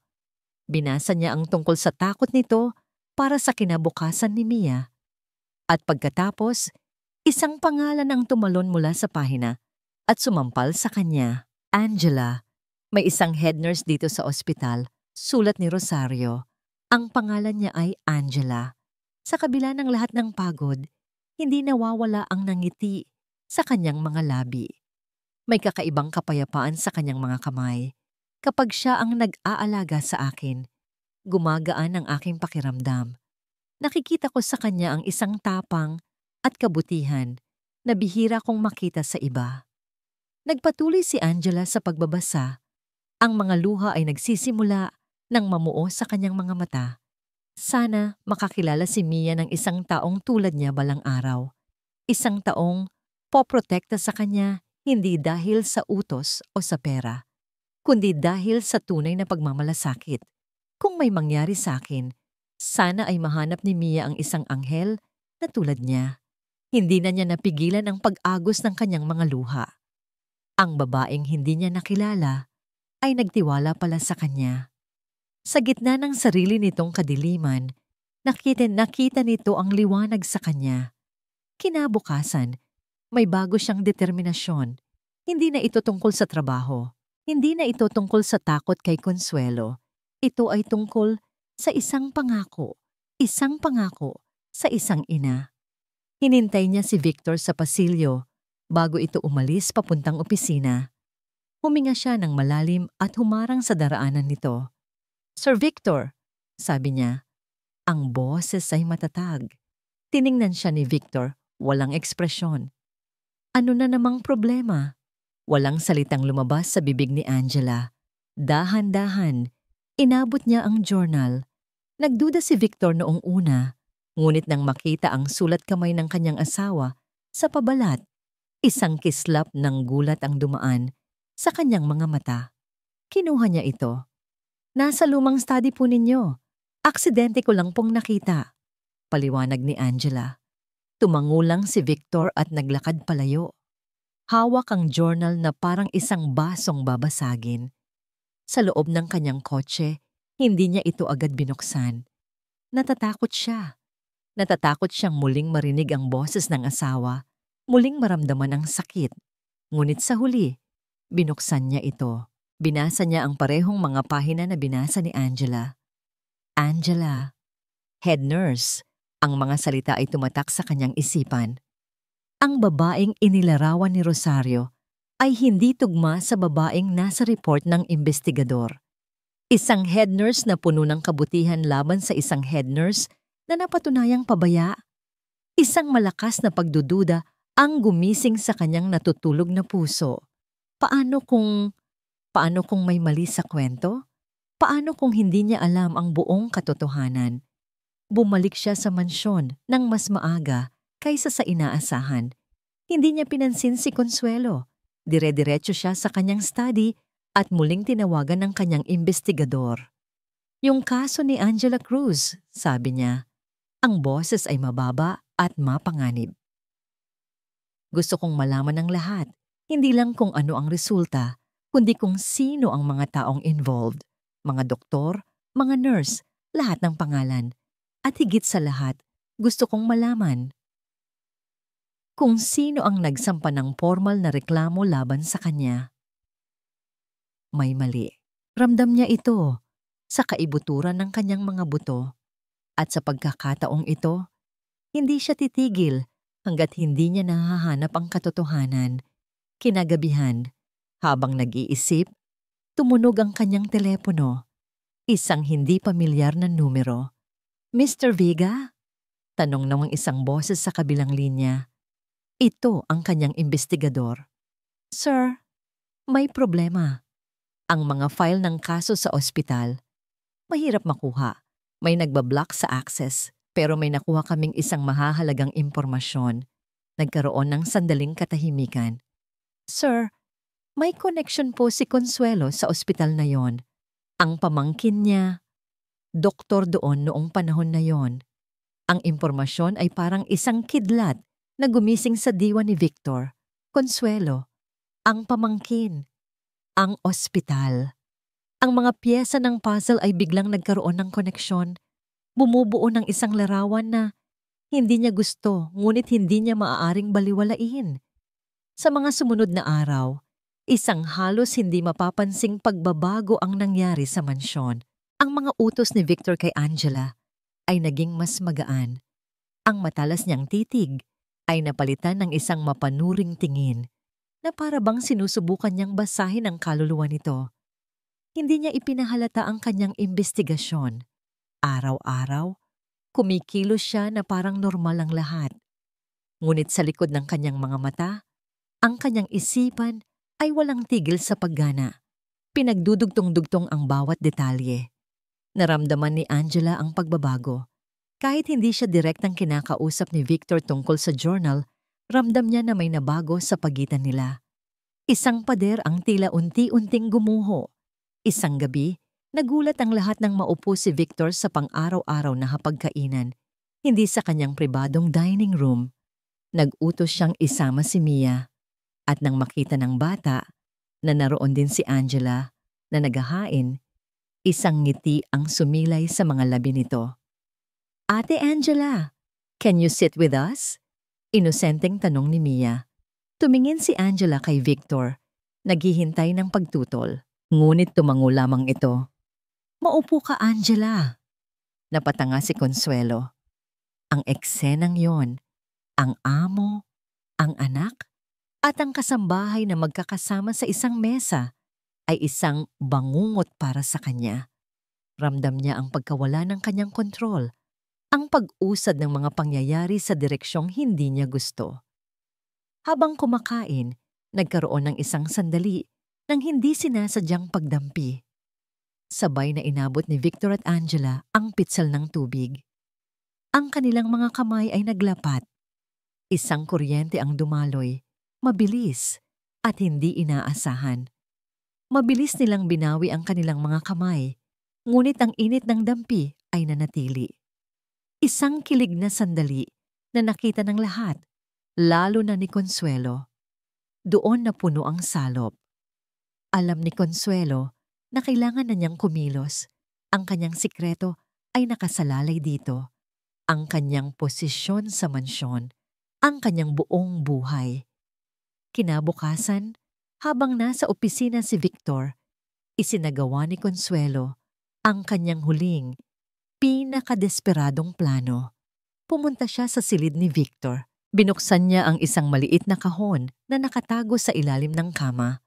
Binasa niya ang tungkol sa takot nito para sa kinabukasan ni Mia. At pagkatapos, isang pangalan ang tumalon mula sa pahina at sumampal sa kanya. Angela. May isang head nurse dito sa ospital, sulat ni Rosario. Ang pangalan niya ay Angela. Sa kabila ng lahat ng pagod, hindi nawawala ang nangiti sa kanyang mga labi. May kakaibang kapayapaan sa kanyang mga kamay. Kapag siya ang nag-aalaga sa akin, gumagaan ang aking pakiramdam. Nakikita ko sa kanya ang isang tapang at kabutihan na bihira kong makita sa iba. Nagpatuloy si Angela sa pagbabasa. Ang mga luha ay nagsisimula ng mamuo sa kanyang mga mata. Sana makakilala si Mia ng isang taong tulad niya balang araw. Isang taong poprotekta sa kanya hindi dahil sa utos o sa pera, kundi dahil sa tunay na pagmamalasakit. Kung may mangyari sa akin, sana ay mahanap ni Mia ang isang anghel na tulad niya. Hindi na niya napigilan ang pag-agos ng kanyang mga luha. Ang babaeng hindi niya nakilala ay nagtiwala pala sa kanya. Sa gitna ng sarili nitong kadiliman, nakita nito ang liwanag sa kanya. Kinabukasan, may bago siyang determinasyon. Hindi na ito tungkol sa trabaho. Hindi na ito tungkol sa takot kay Consuelo. Ito ay tungkol sa isang pangako sa isang ina. Hinintay niya si Victor sa pasilyo bago ito umalis papuntang opisina. Huminga siya ng malalim at humarang sa daraanan nito. "Sir Victor," sabi niya. Ang boses ay matatag. Tiningnan siya ni Victor, walang ekspresyon. Ano na namang problema? Walang salitang lumabas sa bibig ni Angela. Dahan-dahan, inabot niya ang journal. Nagduda si Victor noong una, ngunit nang makita ang sulat kamay ng kanyang asawa sa pabalat, isang kislap ng gulat ang dumaan sa kanyang mga mata. Kinuha niya ito. "Nasa lumang study po ninyo. Aksidente ko lang pong nakita," paliwanag ni Angela. Tumangulang si Victor at naglakad palayo. Hawak ang journal na parang isang basong babasagin. Sa loob ng kanyang kotse, hindi niya ito agad binuksan. Natatakot siya. Natatakot siyang muling marinig ang boses ng asawa, muling maramdaman ang sakit. Ngunit sa huli, binuksan niya ito. Binasa niya ang parehong mga pahina na binasa ni Angela. Angela, head nurse. Ang mga salita ay tumatak sa kanyang isipan. Ang babaeng inilarawan ni Rosario ay hindi tugma sa babaeng nasa report ng investigador. Isang head nurse na puno ng kabutihan laban sa isang head nurse na napatunayang pabaya. Isang malakas na pagdududa ang gumising sa kanyang natutulog na puso. Paano kung may mali sa kwento? Paano kung hindi niya alam ang buong katotohanan? Bumalik siya sa mansyon ng mas maaga kaysa sa inaasahan. Hindi niya pinansin si Consuelo. Dire-diretso siya sa kanyang study at muling tinawagan ng kanyang investigador. "Yung kaso ni Angela Cruz," sabi niya. Ang boses ay mababa at mapanganib. "Gusto kong malaman ng lahat, hindi lang kung ano ang resulta, kundi kung sino ang mga taong involved. Mga doktor, mga nurse, lahat ng pangalan. At higit sa lahat, gusto kong malaman kung sino ang nagsampa ng formal na reklamo laban sa kanya. May mali. Ramdam niya ito sa kaibuturan ng kanyang mga buto at sa pagkakataong ito, hindi siya titigil hanggat hindi niya nahahanap ang katotohanan. Kinagabihan, habang nag-iisip, tumunog ang kanyang telepono. Isang hindi pamilyar na numero. "Mr. Vega?" Tanong ng isang boses sa kabilang linya. Ito ang kanyang investigador. "Sir, may problema. Ang mga file ng kaso sa ospital, mahirap makuha. May nagbablock sa access, pero may nakuha kaming isang mahahalagang impormasyon." Nagkaroon ng sandaling katahimikan. "Sir, may connection po si Consuelo sa ospital na yon. Ang pamangkin niya, doktor doon noong panahon na yon. Ang impormasyon ay parang isang kidlat na gumising sa diwa ni Victor. Consuelo, ang pamangkin, ang ospital." Ang mga piyesa ng puzzle ay biglang nagkaroon ng koneksyon. Bumubuo ng isang larawan na hindi niya gusto, ngunit hindi niya maaaring baliwalain. Sa mga sumunod na araw, isang halos hindi mapapansing pagbabago ang nangyari sa mansyon. Ang mga utos ni Victor kay Angela ay naging mas magaan. Ang matalas niyang titig ay napalitan ng isang mapanuring tingin na para bang sinusubukan niyang basahin ang kaluluwa nito. Hindi niya ipinahalata ang kanyang investigasyon. Araw-araw, kumikilos siya na parang normal ang lahat. Ngunit sa likod ng kanyang mga mata, ang kanyang isipan ay walang tigil sa paggana. Pinagdudugtong-dugtong ang bawat detalye. Naramdaman ni Angela ang pagbabago. Kahit hindi siya direktang kinakausap ni Victor tungkol sa journal, ramdam niya na may nabago sa pagitan nila. Isang pader ang tila unti-unting gumuho. Isang gabi, nagulat ang lahat nang maupo si Victor sa pang-araw-araw na hapagkainan, hindi sa kanyang pribadong dining room. Nag-utos siyang isama si Mia. At nang makita ng bata na naroon din si Angela na naghahain, isang ngiti ang sumilay sa mga labi nito. "Ate Angela, can you sit with us?" Inosenteng tanong ni Mia. Tumingin si Angela kay Victor, naghihintay ng pagtutol. Ngunit tumango lamang ito. "Maupo ka, Angela." Napatanga si Consuelo. Ang eksenang yon, ang amo, ang anak, at ang kasambahay na magkakasama sa isang mesa ay isang bangungot para sa kanya. Ramdam niya ang pagkawala ng kanyang kontrol, ang pag-usad ng mga pangyayari sa direksyong hindi niya gusto. Habang kumakain, nagkaroon ng isang sandali nang hindi sinasadyang pagdampi. Sabay na inabot ni Victor at Angela ang pitsal ng tubig. Ang kanilang mga kamay ay naglapat. Isang kuryente ang dumaloy, mabilis at hindi inaasahan. Mabilis nilang binawi ang kanilang mga kamay, ngunit ang init ng dampi ay nanatili. Isang kilig na sandali na nakita ng lahat, lalo na ni Consuelo. Doon na puno ang salop. Alam ni Consuelo na kailangan na niyang kumilos. Ang kanyang sikreto ay nakasalalay dito. Ang kanyang posisyon sa mansyon, ang kanyang buong buhay. Kinabukasan, habang nasa opisina si Victor, isinagawa ni Consuelo ang kanyang huling, pinakadesperadong plano. Pumunta siya sa silid ni Victor. Binuksan niya ang isang maliit na kahon na nakatago sa ilalim ng kama.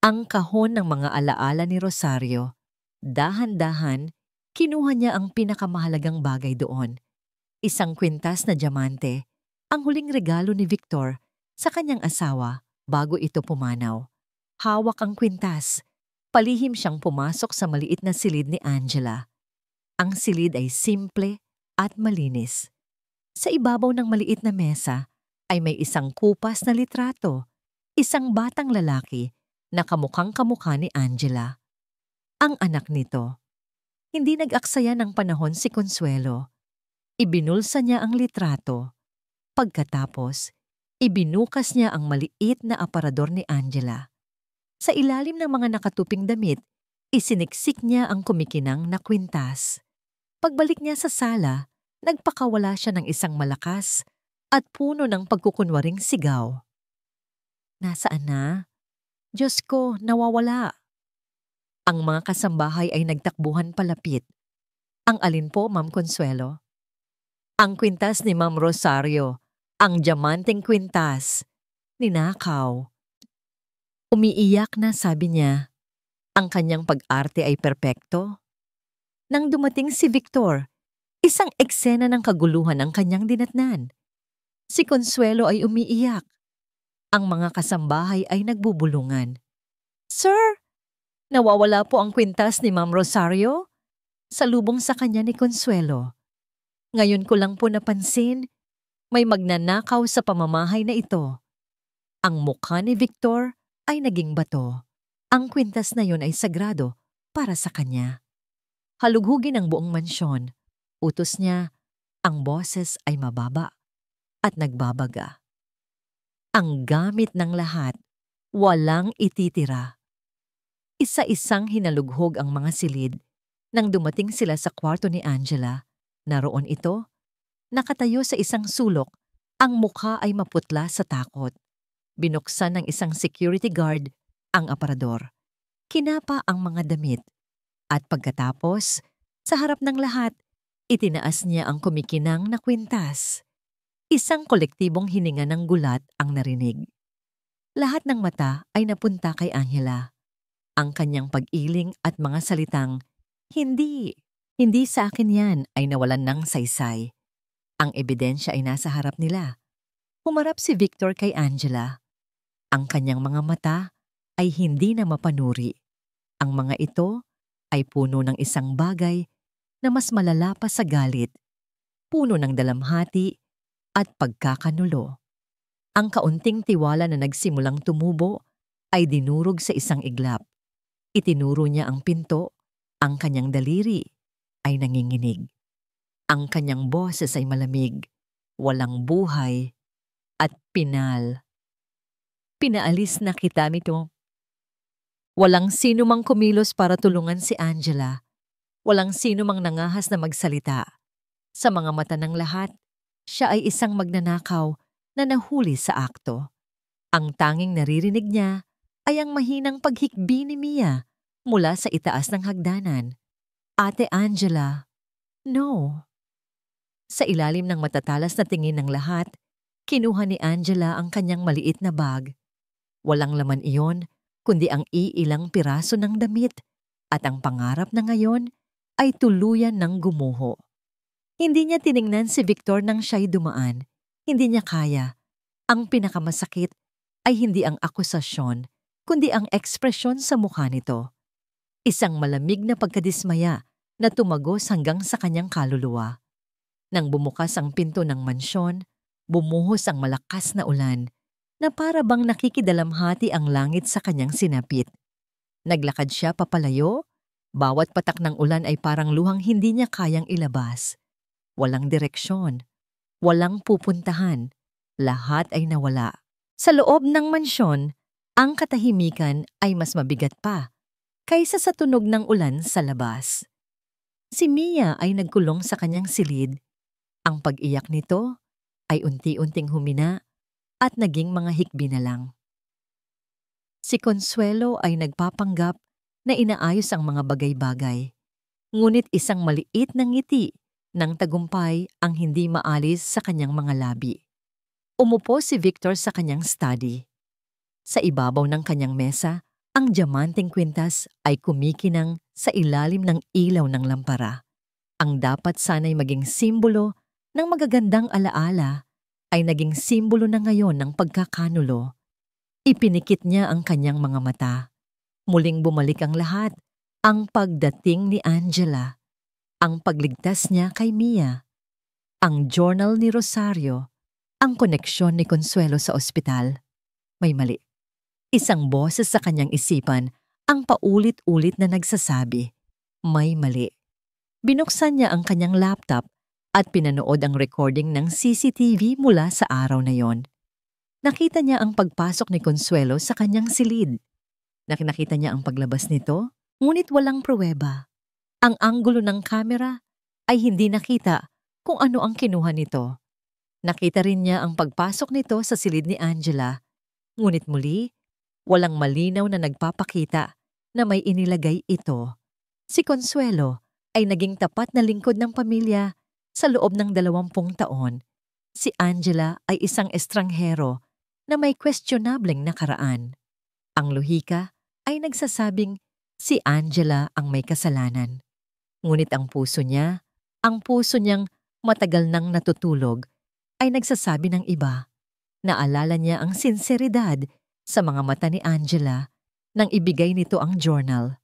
Ang kahon ng mga alaala ni Rosario. Dahan-dahan, kinuha niya ang pinakamahalagang bagay doon. Isang kwintas na diamante, ang huling regalo ni Victor sa kanyang asawa bago ito pumanaw. Hawak ang kwintas. Palihim siyang pumasok sa maliit na silid ni Angela. Ang silid ay simple at malinis. Sa ibabaw ng maliit na mesa ay may isang kupas na litrato, isang batang lalaki na kamukhang-kamukha ni Angela. Ang anak nito. Hindi nag-aksaya ng panahon si Consuelo. Ibinulsa niya ang litrato. Pagkatapos, ibinukas niya ang maliit na aparador ni Angela. Sa ilalim ng mga nakatuping damit, isiniksik niya ang kumikinang na kwintas. Pagbalik niya sa sala, nagpakawala siya ng isang malakas at puno ng pagkukunwaring sigaw. Nasaan na? Diyos ko, nawawala. Ang mga kasambahay ay nagtakbuhan palapit. Ang alin po, Ma'am Consuelo? Ang kwintas ni Ma'am Rosario, ang diamanteng kwintas. Ninakaw. Umiiyak na, sabi niya. Ang kanyang pag-arte ay perpekto. Nang dumating si Victor, isang eksena ng kaguluhan ang kanyang dinatnan. Si Consuelo ay umiiyak. Ang mga kasambahay ay nagbubulungan. Sir, nawawala po ang kwintas ni Ma'am Rosario? Salubong sa kanya ni Consuelo. Ngayon ko lang po napansin, may magnanakaw sa pamamahay na ito. Ang mukha ni Victor ay naging bato. Ang kwintas na yon ay sagrado para sa kanya. Halughugin ang buong mansyon. Utos niya, ang boses ay mababa at nagbabaga. Ang gamit ng lahat, walang ititira. Isa-isang hinalughog ang mga silid. Nang dumating sila sa kwarto ni Angela, naroon ito, nakatayo sa isang sulok, ang mukha ay maputla sa takot. Binuksan ng isang security guard ang aparador. Kinapa ang mga damit. At pagkatapos, sa harap ng lahat, itinaas niya ang kumikinang na kwintas. Isang kolektibong hininga ng gulat ang narinig. Lahat ng mata ay napunta kay Angela. Ang kanyang pag-iling at mga salitang, Hindi sa akin yan ay nawalan ng saysay. Ang ebidensya ay nasa harap nila. Humarap si Victor kay Angela. Ang kanyang mga mata ay hindi na mapanuri. Ang mga ito ay puno ng isang bagay na mas malala pa sa galit, puno ng dalamhati at pagkakanulo. Ang kaunting tiwala na nagsimulang tumubo ay dinurog sa isang iglap. Itinuro niya ang pinto, ang kanyang daliri ay nanginginig. Ang kanyang boses ay malamig, walang buhay, at pinaalis na kita nito. Walang sino mang kumilos para tulungan si Angela. Walang sino mang nangahas na magsalita. Sa mga mata ng lahat, siya ay isang magnanakaw na nahuli sa akto. Ang tanging naririnig niya ay ang mahinang paghikbi ni Mia mula sa itaas ng hagdanan. Ate Angela, no. Sa ilalim ng matatalas na tingin ng lahat, kinuha ni Angela ang kanyang maliit na bag. Walang laman iyon, kundi ang iilang piraso ng damit at ang pangarap na ngayon ay tuluyan ng gumuho. Hindi niya tiningnan si Victor nang siya'y dumaan. Hindi niya kaya. Ang pinakamasakit ay hindi ang akusasyon, kundi ang ekspresyon sa mukha nito. Isang malamig na pagkadismaya na tumagos hanggang sa kanyang kaluluwa. Nang bumukas ang pinto ng mansyon, bumuhos ang malakas na ulan na para bang nakikidalamhati ang langit sa kanyang sinapit. Naglakad siya papalayo, bawat patak ng ulan ay parang luhang hindi niya kayang ilabas. Walang direksyon, walang pupuntahan, lahat ay nawala. Sa loob ng mansyon, ang katahimikan ay mas mabigat pa kaysa sa tunog ng ulan sa labas. Si Mia ay nagkulong sa kanyang silid. Ang pag-iyak nito ay unti-unting humina at naging mga hikbi na lang. Si Consuelo ay nagpapanggap na inaayos ang mga bagay-bagay. Ngunit isang maliit na ngiti ng tagumpay ang hindi maalis sa kanyang mga labi. Umupo si Victor sa kanyang study. Sa ibabaw ng kanyang mesa, ang diamanteng kwintas ay kumikinang sa ilalim ng ilaw ng lampara. Ang dapat sana'y maging simbolo ng magagandang alaala ay naging simbolo na ngayon ng pagkakanulo. Ipinikit niya ang kanyang mga mata. Muling bumalik ang lahat, ang pagdating ni Angela, ang pagligtas niya kay Mia, ang journal ni Rosario, ang koneksyon ni Consuelo sa ospital. May mali. Isang boses sa kanyang isipan ang paulit-ulit na nagsasabi, may mali. Binuksan niya ang kanyang laptop at pinanood ang recording ng CCTV mula sa araw na yon. Nakita niya ang pagpasok ni Consuelo sa kanyang silid. Nakita niya ang paglabas nito, ngunit walang pruweba. Ang anggulo ng kamera ay hindi nakita kung ano ang kinuha nito. Nakita rin niya ang pagpasok nito sa silid ni Angela, ngunit muli, walang malinaw na nagpapakita na may inilagay ito. Si Consuelo ay naging tapat na lingkod ng pamilya sa loob ng 20 taon. Si Angela ay isang estranghero na may questionableng nakaraan. Ang lohika ay nagsasabing si Angela ang may kasalanan. Ngunit ang puso niyang matagal nang natutulog, ay nagsasabi ng iba. Naalala niya ang sinseridad sa mga mata ni Angela nang ibigay nito ang journal.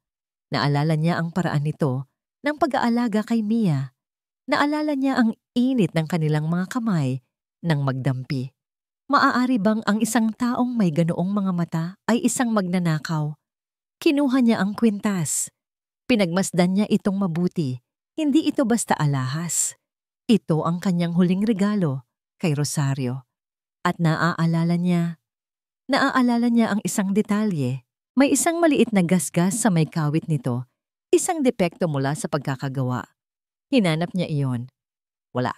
Naalala niya ang paraan nito ng pag-aalaga kay Mia. Naalala niya ang init ng kanilang mga kamay nang magdampi. Maaari bang ang isang taong may ganoong mga mata ay isang magnanakaw? Kinuha niya ang kwintas. Pinagmasdan niya itong mabuti. Hindi ito basta alahas. Ito ang kanyang huling regalo kay Rosario. At naaalala niya ang isang detalye. May isang maliit na gasgas sa may kawit nito. Isang depekto mula sa pagkakagawa. Hinanap niya iyon. Wala.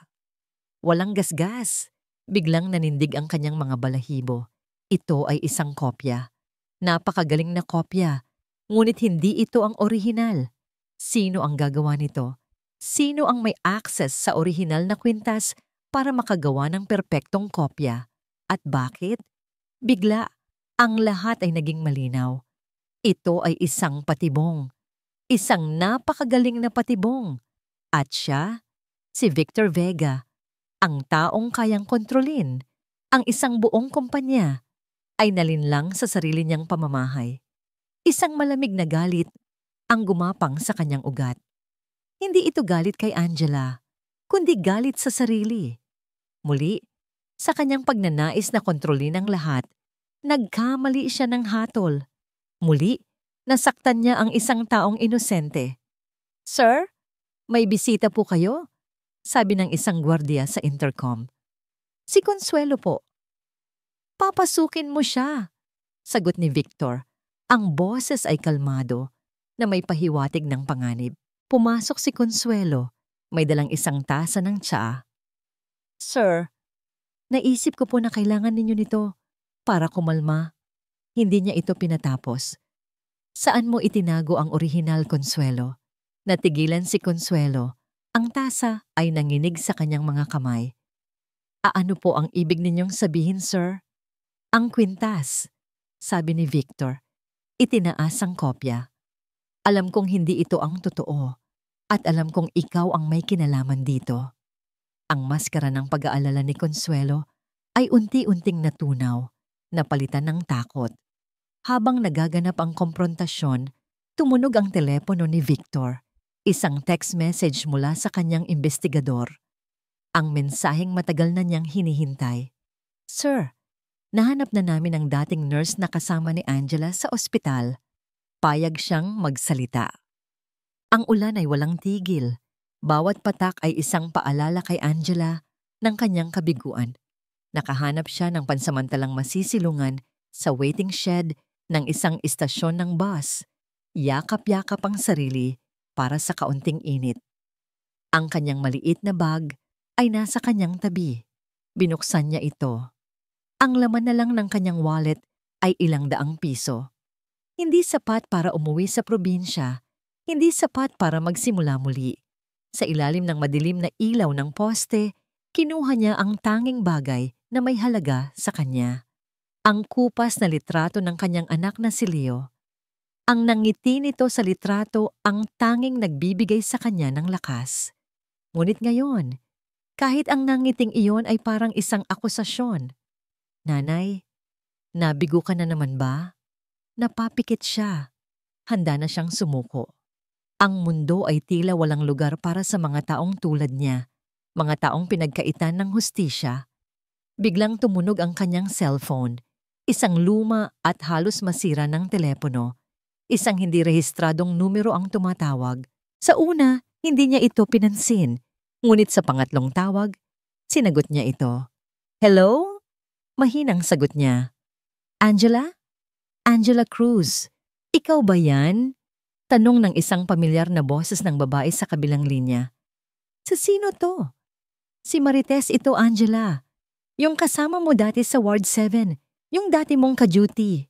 Walang gasgas. Biglang nanindig ang kanyang mga balahibo. Ito ay isang kopya. Napakagaling na kopya. Ngunit hindi ito ang orihinal. Sino ang gagawa nito? Sino ang may access sa orihinal na kwintas para makagawa ng perpektong kopya? At bakit? Bigla, ang lahat ay naging malinaw. Ito ay isang patibong. Isang napakagaling na patibong. At siya, si Victor Vega, ang taong kayang kontrolin ang isang buong kumpanya, ay nalinlang sa sarili niyang pamamahay. Isang malamig na galit ang gumapang sa kanyang ugat. Hindi ito galit kay Angela, kundi galit sa sarili. Muli, sa kanyang pagnanais na kontrolin ang lahat, nagkamali siya ng hatol. Muli, nasaktan niya ang isang taong inosente. "Sir, may bisita po kayo?" sabi ng isang gwardiya sa intercom. "Si Consuelo po." "Papasukin mo siya," sagot ni Victor. Ang boses ay kalmado na may pahiwatig ng panganib. Pumasok si Consuelo, may dalang isang tasa ng tsaa. "Sir, naisip ko po na kailangan ninyo nito para kumalma." Hindi niya ito pinatapos. "Saan mo itinago ang orihinal, Consuelo?" Natigilan si Consuelo. Ang tasa ay nanginig sa kanyang mga kamay. "Ano po ang ibig ninyong sabihin, sir?" "Ang kwintas," sabi ni Victor. Itinaas ang kopya. "Alam kong hindi ito ang totoo, at alam kong ikaw ang may kinalaman dito." Ang maskara ng pag-aalala ni Consuelo ay unti-unting natunaw, napalitan ng takot. Habang nagaganap ang komprontasyon, tumunog ang telepono ni Victor. Isang text message mula sa kanyang investigador. Ang mensaheng matagal na niyang hinihintay. "Sir, nahanap na namin ang dating nurse na kasama ni Angela sa ospital." Payag siyang magsalita. Ang ulan ay walang tigil. Bawat patak ay isang paalala kay Angela ng kanyang kabiguan. Nakahanap siya ng pansamantalang masisilungan sa waiting shed ng isang istasyon ng bus. Yakap-yakap ang sarili para sa kaunting init. Ang kanyang maliit na bag ay nasa kanyang tabi. Binuksan niya ito. Ang laman na lang ng kanyang wallet ay ilang daang piso. Hindi sapat para umuwi sa probinsya. Hindi sapat para magsimula muli. Sa ilalim ng madilim na ilaw ng poste, kinuha niya ang tanging bagay na may halaga sa kanya. Ang kupas na litrato ng kanyang anak na si Leo. Ang nangiti nito sa litrato ang tanging nagbibigay sa kanya ng lakas. Ngunit ngayon, kahit ang nangiting iyon ay parang isang akusasyon. "Nanay, nabigo ka na naman ba?" Napapikit siya. Handa na siyang sumuko. Ang mundo ay tila walang lugar para sa mga taong tulad niya, mga taong pinagkaitan ng hustisya. Biglang tumunog ang kanyang cellphone, isang luma at halos masira ng telepono. Isang hindi rehistradong numero ang tumatawag. Sa una, hindi niya ito pinansin. Ngunit sa pangatlong tawag, sinagot niya ito. "Hello?" Mahinang sagot niya. "Angela? Angela Cruz. Ikaw ba yan?" Tanong ng isang pamilyar na boses ng babae sa kabilang linya. "Sa sino to?" "Si Marites ito, Angela. Yung kasama mo dati sa Ward 7, yung dati mong ka-duty.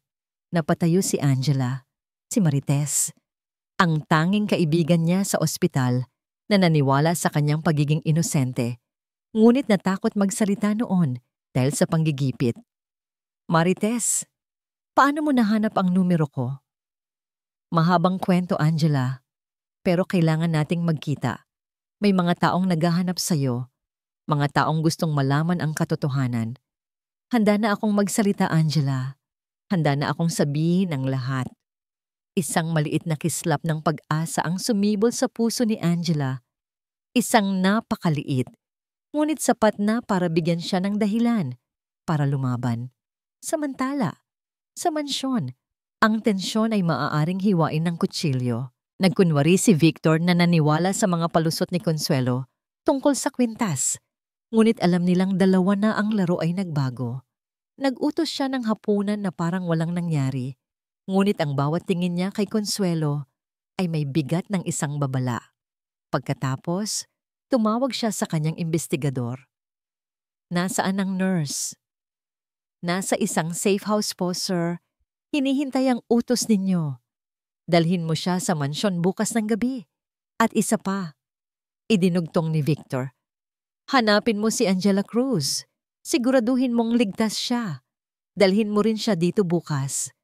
Napatayo si Angela, si Marites, ang tanging kaibigan niya sa ospital na naniwala sa kanyang pagiging inosente, ngunit natakot magsalita noon dahil sa panggigipit. Marites, paano mo nahanap ang numero ko? Mahabang kwento, Angela, pero kailangan nating magkita. May mga taong naghahanap sa'yo, mga taong gustong malaman ang katotohanan. Handa na akong magsalita, Angela. Handa na akong sabihin ang lahat. Isang maliit na kislap ng pag-asa ang sumibol sa puso ni Angela. Isang napakaliit, ngunit sapat na para bigyan siya ng dahilan para lumaban. Samantala, sa mansyon, ang tensyon ay maaaring hiwain ng kutsilyo. Nagkunwari si Victor na naniwala sa mga palusot ni Consuelo tungkol sa kwintas. Ngunit alam nilang dalawa na ang laro ay nagbago. Nag-utos siya ng hapunan na parang walang nangyari. Ngunit ang bawat tingin niya kay Consuelo ay may bigat ng isang babala. Pagkatapos, tumawag siya sa kanyang investigador. Nasaan ang nurse? Nasa isang safe house po, sir. Hinihintay ang utos ninyo. Dalhin mo siya sa mansyon bukas ng gabi. At isa pa, idinugtong ni Victor. Hanapin mo si Angela Cruz. Siguraduhin mong ligtas siya. Dalhin mo rin siya dito bukas.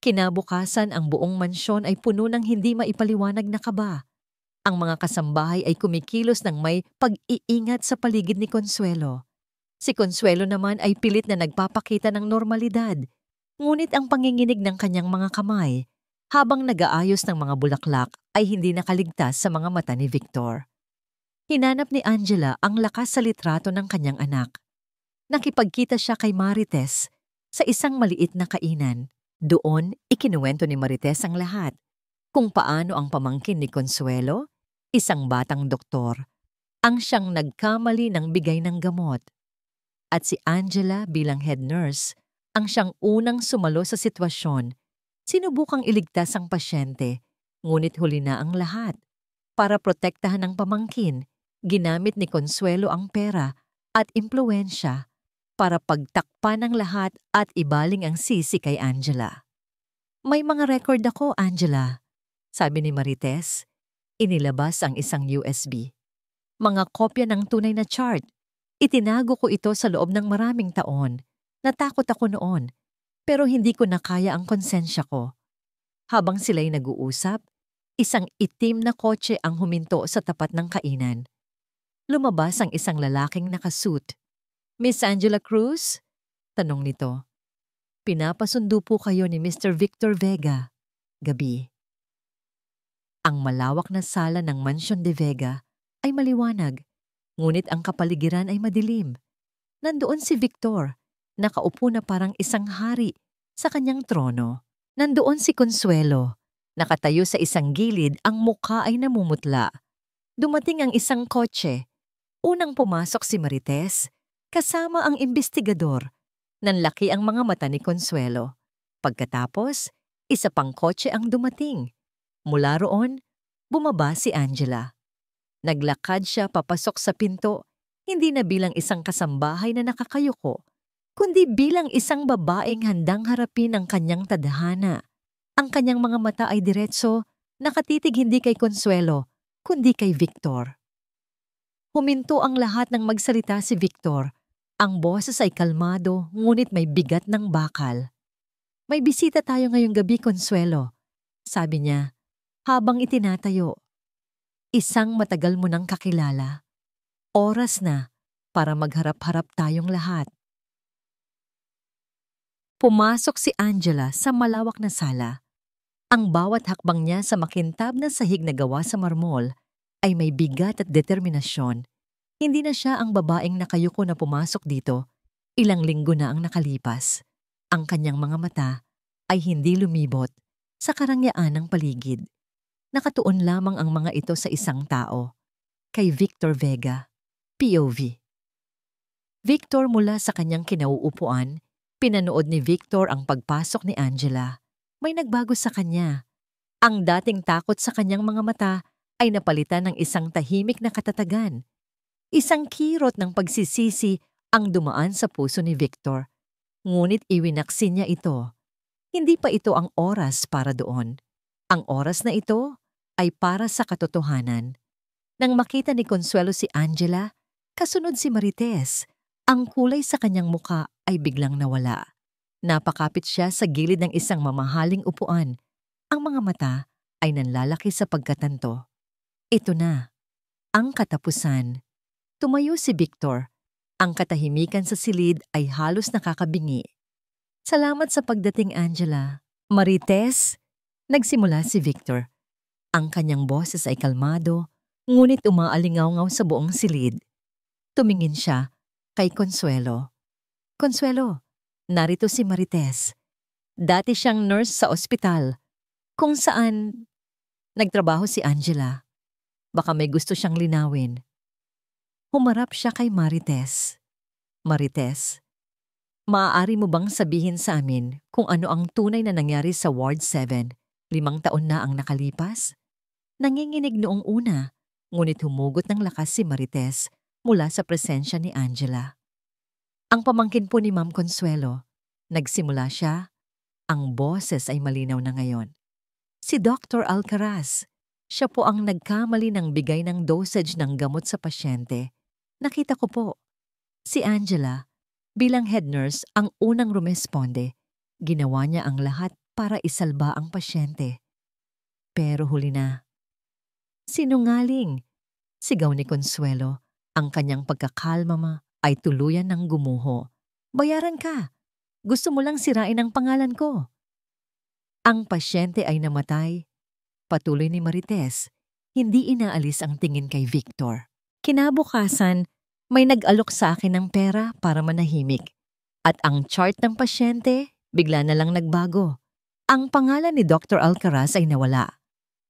Kinabukasan ang buong mansyon ay puno ng hindi maipaliwanag na kaba. Ang mga kasambahay ay kumikilos ng may pag-iingat sa paligid ni Consuelo. Si Consuelo naman ay pilit na nagpapakita ng normalidad. Ngunit ang panginginig ng kanyang mga kamay habang nag-aayos ng mga bulaklak ay hindi nakaligtas sa mga mata ni Victor. Hinanap ni Angela ang lakas sa litrato ng kanyang anak. Nakipagkita siya kay Marites sa isang maliit na kainan. Doon, ikinuwento ni Marites ang lahat. Kung paano ang pamangkin ni Consuelo, isang batang doktor, ang siyang nagkamali ng bigay ng gamot. At si Angela bilang head nurse, ang siyang unang sumalo sa sitwasyon. Sinubukang iligtas ang pasyente, ngunit huli na ang lahat. Para protektahan ang pamangkin, ginamit ni Consuelo ang pera at impluwensya para pagtakpan ng lahat at ibaling ang sisi kay Angela. May mga record ako, Angela, sabi ni Marites. Inilabas ang isang USB. Mga kopya ng tunay na chart. Itinago ko ito sa loob ng maraming taon. Natakot ako noon, pero hindi ko na kaya ang konsensya ko. Habang sila'y nag-uusap, isang itim na kotse ang huminto sa tapat ng kainan. Lumabas ang isang lalaking nakasuit. Miss Angela Cruz? Tanong nito. Pinapasundo po kayo ni Mr. Victor Vega. Gabi. Ang malawak na sala ng Mansion de Vega ay maliwanag, ngunit ang kapaligiran ay madilim. Nandoon si Victor, nakaupo na parang isang hari sa kanyang trono. Nandoon si Consuelo, nakatayo sa isang gilid, ang mukha ay namumutla. Dumating ang isang kotse. Unang pumasok si Marites, kasama ang investigador. Nanlaki ang mga mata ni Consuelo. Pagkatapos, isa pang kotse ang dumating. Mula roon, bumaba si Angela. Naglakad siya papasok sa pinto, hindi na bilang isang kasambahay na nakakayuko, kundi bilang isang babaeng handang harapin ang kanyang tadhana. Ang kanyang mga mata ay diretso, nakatitig hindi kay Consuelo, kundi kay Victor. Huminto ang lahat nang magsalita si Victor. Ang boses ay kalmado, ngunit may bigat ng bakal. May bisita tayo ngayong gabi, Consuelo, sabi niya, habang itinatayo. Isang matagal mo nang kakilala. Oras na para magharap-harap tayong lahat. Pumasok si Angela sa malawak na sala. Ang bawat hakbang niya sa makintab na sahig na gawa sa marmol ay may bigat at determinasyon. Hindi na siya ang babaeng nakayuko na pumasok dito. Ilang linggo na ang nakalipas. Ang kanyang mga mata ay hindi lumibot sa karangyaan ng paligid. Nakatuon lamang ang mga ito sa isang tao, kay Victor Vega, POV. Victor mula sa kanyang kinauupuan, pinanood ni Victor ang pagpasok ni Angela. May nagbago sa kanya. Ang dating takot sa kanyang mga mata ay napalitan ng isang tahimik na katatagan. Isang kirot ng pagsisisi ang dumaan sa puso ni Victor. Ngunit iwinaksin niya ito. Hindi pa ito ang oras para doon. Ang oras na ito ay para sa katotohanan. Nang makita ni Consuelo si Angela, kasunod si Marites, ang kulay sa kanyang muka ay biglang nawala. Napakapit siya sa gilid ng isang mamahaling upuan. Ang mga mata ay nanlalaki sa pagkatanto. Ito na, ang katapusan. Tumayo si Victor. Ang katahimikan sa silid ay halos nakakabingi. Salamat sa pagdating, Angela. Marites, nagsimula si Victor. Ang kanyang boses ay kalmado, ngunit umaalingaw-ngaw sa buong silid. Tumingin siya kay Consuelo. Consuelo, narito si Marites. Dati siyang nurse sa ospital, kung saan nagtrabaho si Angela. Baka may gusto siyang linawin. Humarap siya kay Marites. Marites, maaari mo bang sabihin sa amin kung ano ang tunay na nangyari sa Ward 7, 5 taon na ang nakalipas? Nanginginig noong una, ngunit humugot ng lakas si Marites mula sa presensya ni Angela. Ang pamangkin po ni Ma'am Consuelo, nagsimula siya, ang boses ay malinaw na ngayon. Si Dr. Alcaraz, siya po ang nagkamali ng bigay ng dosage ng gamot sa pasyente. Nakita ko po. Si Angela, bilang head nurse ang unang rumesponde. Ginawa niya ang lahat para isalba ang pasyente. Pero huli na. Sinungaling! Sigaw ni Consuelo. Ang kanyang pagkakalma ay tuluyan ng gumuho. Bayaran ka! Gusto mo lang sirain ang pangalan ko. Ang pasyente ay namatay. Patuloy ni Marites, hindi inaalis ang tingin kay Victor. Kinabukasan, may nag-alok sa akin ng pera para manahimik. At ang chart ng pasyente, bigla na lang nagbago. Ang pangalan ni Dr. Alcaraz ay nawala.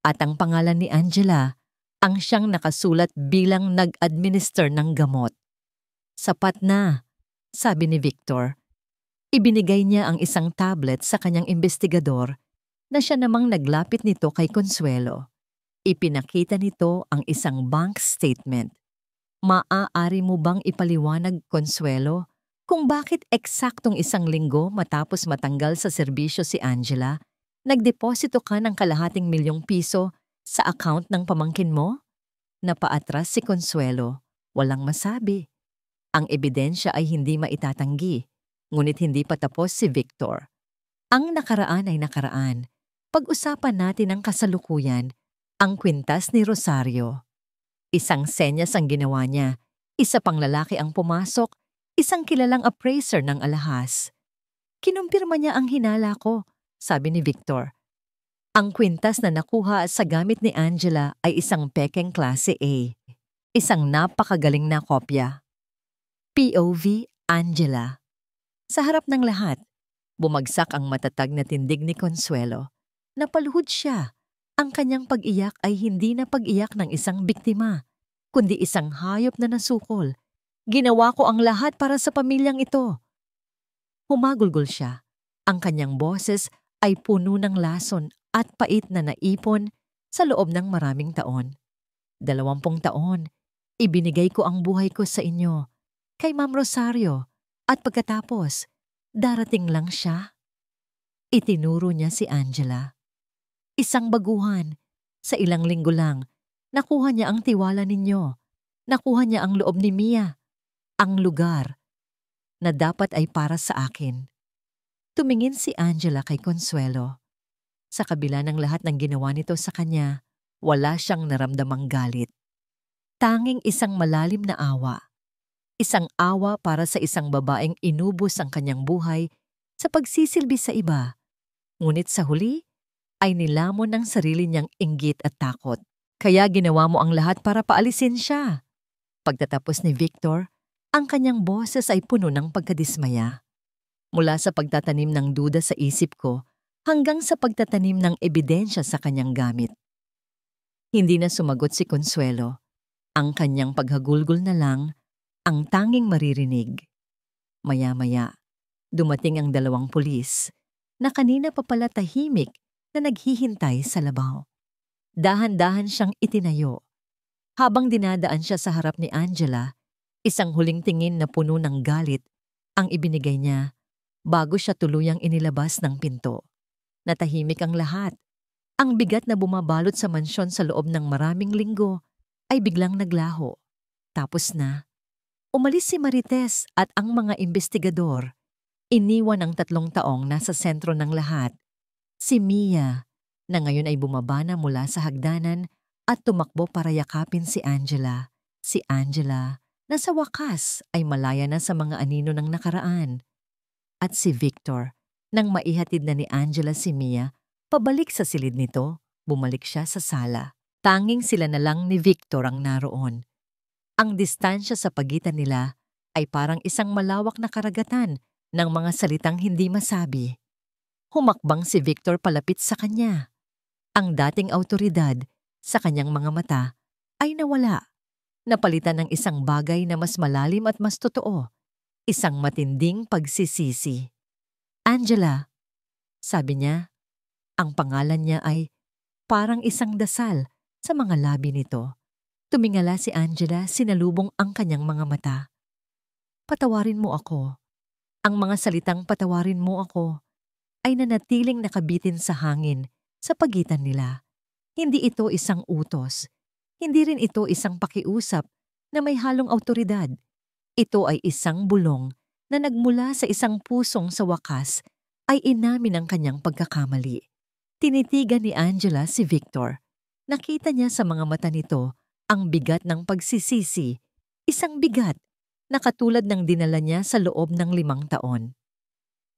At ang pangalan ni Angela, ang siyang nakasulat bilang nag-administer ng gamot. Sapat na, sabi ni Victor. Ibinigay niya ang isang tablet sa kanyang investigador na siya namang naglapit nito kay Consuelo. Ipinakita nito ang isang bank statement. Maaari mo bang ipaliwanag, Consuelo, kung bakit eksaktong 1 linggo matapos matanggal sa serbisyo si Angela, nagdeposito ka ng ₱250,000 sa account ng pamangkin mo? Napaatras si Consuelo, walang masabi. Ang ebidensya ay hindi maitatanggi, ngunit hindi pa tapos si Victor. Ang nakaraan ay nakaraan. Pag-usapan natin ang kasalukuyan, ang kwintas ni Rosario. Isang senyas ang ginawa niya, isa pang lalaki ang pumasok, isang kilalang appraiser ng alahas. Kinumpirma niya ang hinala ko, sabi ni Victor. Ang kwintas na nakuha sa gamit ni Angela ay isang pekeng klase A. Isang napakagaling na kopya. POV Angela. Sa harap ng lahat, bumagsak ang matatag na tindig ni Consuelo. Napaluhod siya. Ang kanyang pag-iyak ay hindi na pag-iyak ng isang biktima, kundi isang hayop na nasukol. Ginawa ko ang lahat para sa pamilyang ito. Humagulgol siya. Ang kanyang boses ay puno ng lason at pait na naipon sa loob ng maraming taon. 20 taon, ibinigay ko ang buhay ko sa inyo, kay Ma'am Rosario, at pagkatapos, darating lang siya. Itinuro niya si Angela. Isang baguhan, sa ilang linggo lang, nakuha niya ang tiwala ninyo. Nakuha niya ang loob ni Mia, ang lugar na dapat ay para sa akin. Tumingin si Angela kay Consuelo. Sa kabila ng lahat ng ginawa nito sa kanya, wala siyang naramdamang galit. Tanging isang malalim na awa. Isang awa para sa isang babaeng inubos ang kanyang buhay sa pagsisilbi sa iba. Ngunit sa huli, ay nilamon ng sarili niyang inggit at takot. Kaya ginawa mo ang lahat para paalisin siya. Pagtatapos ni Victor, ang kanyang boses ay puno ng pagkadismaya. Mula sa pagtatanim ng duda sa isip ko, hanggang sa pagtatanim ng ebidensya sa kanyang gamit. Hindi na sumagot si Consuelo. Ang kanyang paghagulgol na lang ang tanging maririnig. Maya-maya, dumating ang 2 pulis na kanina pa pala tahimik na naghihintay sa labaw. Dahan-dahan siyang itinayo. Habang dinadaan siya sa harap ni Angela, Isang huling tingin na puno ng galit ang ibinigay niya bago siya tuluyang inilabas ng pinto. Natahimik ang lahat. Ang bigat na bumabalot sa mansyon sa loob ng maraming linggo ay biglang naglaho. Tapos na. Umalis si Marites at ang mga investigador. Iniwan ang 3 taong nasa sentro ng lahat. Si Mia, na ngayon ay bumaba na mula sa hagdanan at tumakbo para yakapin si Angela. Si Angela, na sa wakas ay malaya na sa mga anino ng nakaraan. At si Victor, nang maihatid na ni Angela si Mia, pabalik sa silid nito, bumalik siya sa sala. Tanging sila na lang ni Victor ang naroon. Ang distansya sa pagitan nila ay parang isang malawak na karagatan ng mga salitang hindi masabi. Humakbang si Victor palapit sa kanya. Ang dating awtoridad sa kanyang mga mata ay nawala. Napalitan ng isang bagay na mas malalim at mas totoo. Isang matinding pagsisisi. Angela, sabi niya. Ang pangalan niya ay parang isang dasal sa mga labi nito. Tumingala si Angela, sinalubong ang kanyang mga mata. Patawarin mo ako. Ang mga salitang patawarin mo ako ay nanatiling nakabitin sa hangin sa pagitan nila. Hindi ito isang utos. Hindi rin ito isang pakiusap na may halong awtoridad. Ito ay isang bulong na nagmula sa isang pusong sa wakas ay inamin ang kanyang pagkakamali. Tinitigan ni Angela si Victor. Nakita niya sa mga mata nito ang bigat ng pagsisisi, isang bigat na katulad ng dinala niya sa loob ng 5 taon.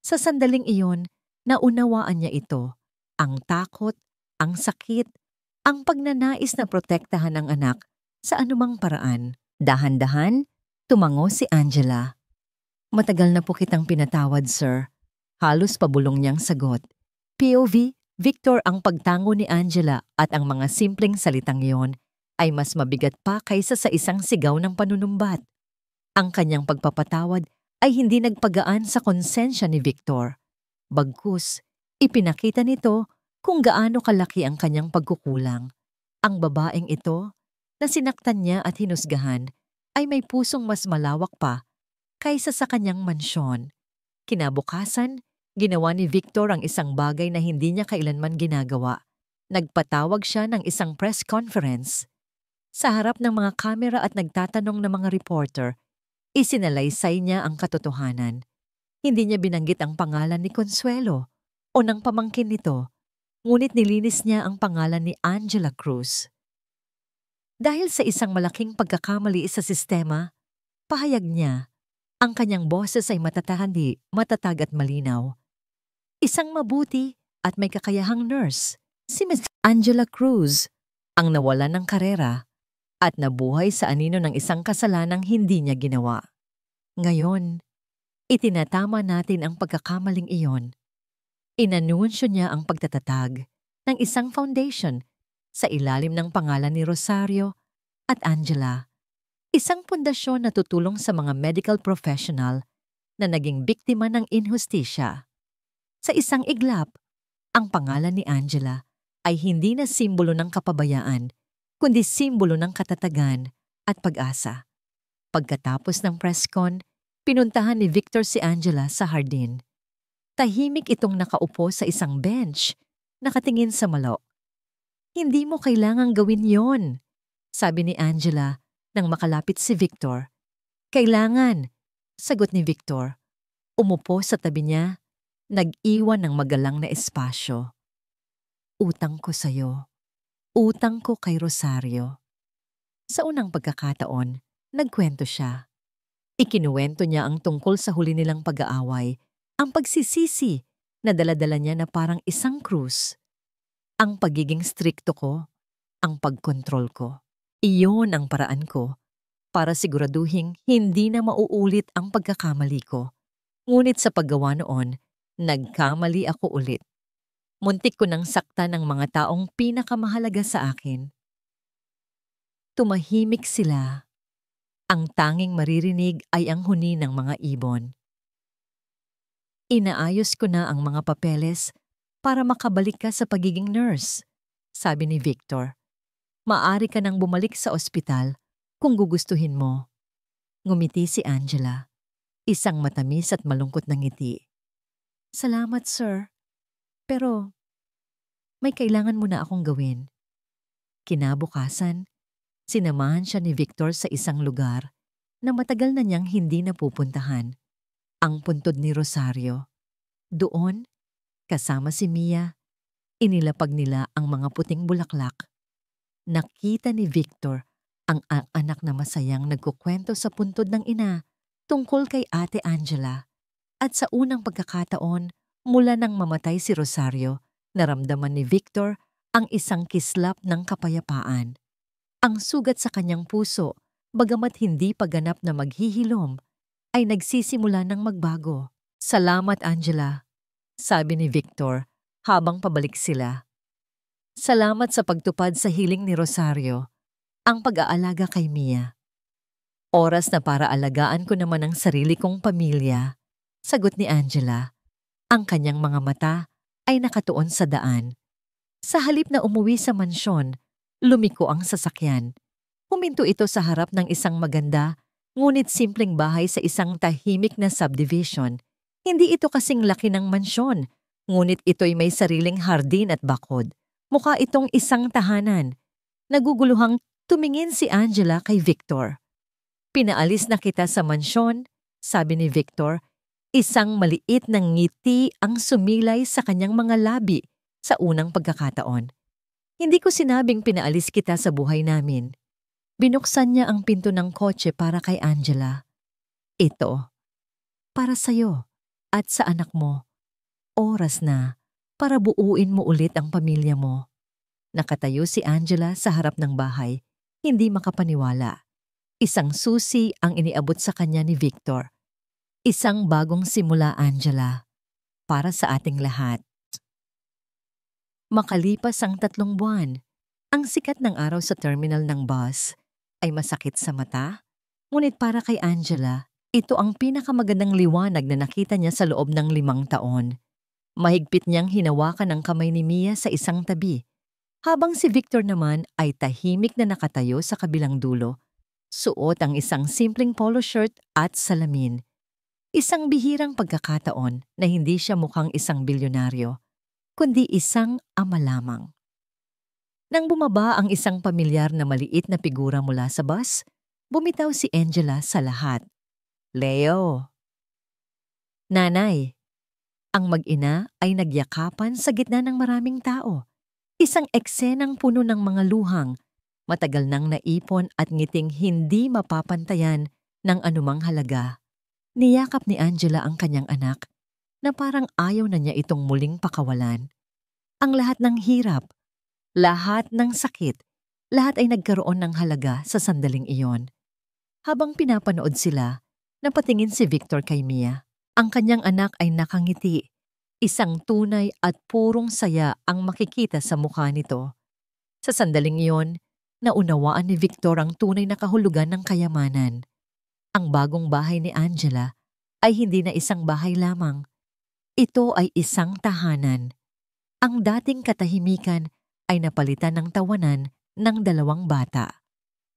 Sa sandaling iyon, naunawaan niya ito, ang takot, ang sakit, ang pagnanais na protektahan ang anak sa anumang paraan. Dahan-dahan, tumango si Angela. Matagal na po kitang pinatawad, sir. Halos pabulong niyang sagot. POV, Victor, ang pagtango ni Angela at ang mga simpleng salitang iyon ay mas mabigat pa kaysa sa isang sigaw ng panunumbat. Ang kanyang pagpapatawad ay hindi nagpagaan sa konsensya ni Victor. Bagkus, ipinakita nito kung gaano kalaki ang kanyang pagkukulang. Ang babaeng ito, na sinaktan niya at hinusgahan, ay may pusong mas malawak pa kaysa sa kanyang mansyon. Kinabukasan, ginawa ni Victor ang isang bagay na hindi niya kailanman ginagawa. Nagpatawag siya ng isang press conference. Sa harap ng mga kamera at nagtatanong ng mga reporter, isinalaysay niya ang katotohanan. Hindi niya binanggit ang pangalan ni Consuelo o ng pamangkin nito, ngunit nilinis niya ang pangalan ni Angela Cruz. Dahil sa isang malaking pagkakamali sa sistema, pahayag niya, ang kanyang boses ay matatag at malinaw. Isang mabuti at may kakayahang nurse, si Miss Angela Cruz, ang nawalan ng karera at nabuhay sa anino ng isang kasalanang hindi niya ginawa. Ngayon, itinatama natin ang pagkakamaling iyon. Inanunsyo niya ang pagtatatag ng isang foundation sa ilalim ng pangalan ni Rosario at Angela, isang pundasyon na tutulong sa mga medical professional na naging biktima ng inhustisya. Sa isang iglap, ang pangalan ni Angela ay hindi na simbolo ng kapabayaan, kundi simbolo ng katatagan at pag-asa. Pagkatapos ng press con, pinuntahan ni Victor si Angela sa hardin. Tahimik itong nakaupo sa isang bench, nakatingin sa malo. Hindi mo kailangang gawin yon, sabi ni Angela nang makalapit si Victor. Kailangan, sagot ni Victor. Umupo sa tabi niya, nag-iwan ng magalang na espasyo. Utang ko sa'yo. Utang ko kay Rosario. Sa unang pagkakataon, nagkwento siya. Ikinuwento niya ang tungkol sa huli nilang pag-aaway, ang pagsisisi na daladala niya na parang isang krus. Ang pagiging strikto ko, ang pagkontrol ko. Iyon ang paraan ko para siguraduhin hindi na mauulit ang pagkakamali ko. Ngunit sa paggawa noon, nagkamali ako ulit. Muntik ko nang saktan ng mga taong pinakamahalaga sa akin. Tumahimik sila. Ang tanging maririnig ay ang huni ng mga ibon. Inaayos ko na ang mga papeles para makabalik ka sa pagiging nurse, sabi ni Victor. Maari ka nang bumalik sa ospital kung gugustuhin mo. Ngumiti si Angela, isang matamis at malungkot na ngiti. Salamat, sir. Pero may kailangan muna akong gawin. Kinabukasan, sinamahan siya ni Victor sa isang lugar na matagal na niyang hindi napupuntahan, ang puntod ni Rosario. Doon, kasama si Mia, inilapag nila ang mga puting bulaklak. Nakita ni Victor ang anak na masayang nagkukwento sa puntod ng ina tungkol kay Ate Angela. At sa unang pagkakataon, mula nang mamatay si Rosario, naramdaman ni Victor ang isang kislap ng kapayapaan. Ang sugat sa kanyang puso, bagamat hindi pa ganap na maghihilom, ay nagsisimula ng magbago. Salamat, Angela, sabi ni Victor habang pabalik sila. Salamat sa pagtupad sa hiling ni Rosario, ang pag-aalaga kay Mia. Oras na para alagaan ko naman ang sarili kong pamilya, sagot ni Angela. Ang kanyang mga mata ay nakatuon sa daan. Sa halip na umuwi sa mansyon, lumiko ang sasakyan. Huminto ito sa harap ng isang maganda, ngunit simpleng bahay sa isang tahimik na subdivision. Hindi ito kasing laki ng mansyon, ngunit ito'y may sariling hardin at bakod. Mukha itong isang tahanan. Naguguluhang tumingin si Angela kay Victor. Pinaalis na kita sa mansyon, sabi ni Victor. Isang maliit na ngiti ang sumilay sa kanyang mga labi sa unang pagkakataon. Hindi ko sinabing pinaalis kita sa buhay namin. Binuksan niya ang pinto ng kotse para kay Angela. Ito, para sa'yo at sa anak mo. Oras na para buuin mo ulit ang pamilya mo. Nakatayo si Angela sa harap ng bahay, hindi makapaniwala. Isang susi ang iniabot sa kanya ni Victor. Isang bagong simula, Angela, para sa ating lahat. Makalipas ang 3 buwan, ang sikat ng araw sa terminal ng bus ay masakit sa mata, ngunit para kay Angela, ito ang pinakamagandang liwanag na nakita niya sa loob ng 5 taon. Mahigpit niyang hinawakan ang kamay ni Mia sa isang tabi, habang si Victor naman ay tahimik na nakatayo sa kabilang dulo, suot ang isang simpleng polo shirt at salamin. Isang bihirang pagkakataon na hindi siya mukhang isang bilyonaryo, kundi isang ama lamang. Nang bumaba ang isang pamilyar na maliit na figura mula sa bus, bumitaw si Angela sa lahat. Leo! Nanay! Ang mag-ina ay nagyakapan sa gitna ng maraming tao. Isang eksenang puno ng mga luhang, matagal nang naipon at ngiting hindi mapapantayan ng anumang halaga. Niyakap ni Angela ang kanyang anak na parang ayaw na niya itong muling pakawalan. Ang lahat ng hirap, lahat ng sakit, lahat ay nagkaroon ng halaga sa sandaling iyon. Habang pinapanood sila, napatingin si Victor kay Mia. Ang kanyang anak ay nakangiti. Isang tunay at purong saya ang makikita sa mukha nito. Sa sandaling iyon, naunawaan ni Victor ang tunay na kahulugan ng kayamanan. Ang bagong bahay ni Angela ay hindi na isang bahay lamang. Ito ay isang tahanan. Ang dating katahimikan ay napalitan ng tawanan ng 2 bata.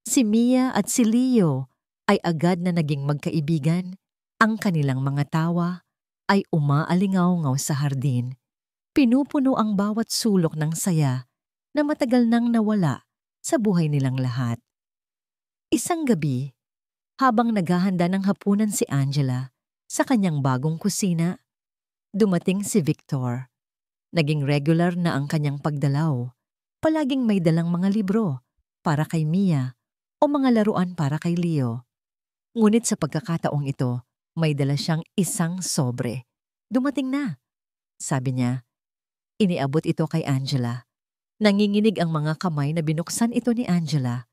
Si Mia at si Leo ay agad na naging magkaibigan. Ang kanilang mga tawa ay umaalingaw-ngaw sa hardin. Pinupuno ang bawat sulok ng saya na matagal nang nawala sa buhay nilang lahat. Isang gabi, habang naghahanda ng hapunan si Angela sa kanyang bagong kusina, dumating si Victor. Naging regular na ang kanyang pagdalaw. Palaging may dalang mga libro para kay Mia o mga laruan para kay Leo. Ngunit sa pagkakataong ito, may dala siyang isang sobre. Dumating na, sabi niya. Iniabot ito kay Angela. Nanginginig ang mga kamay na binuksan ito ni Angela.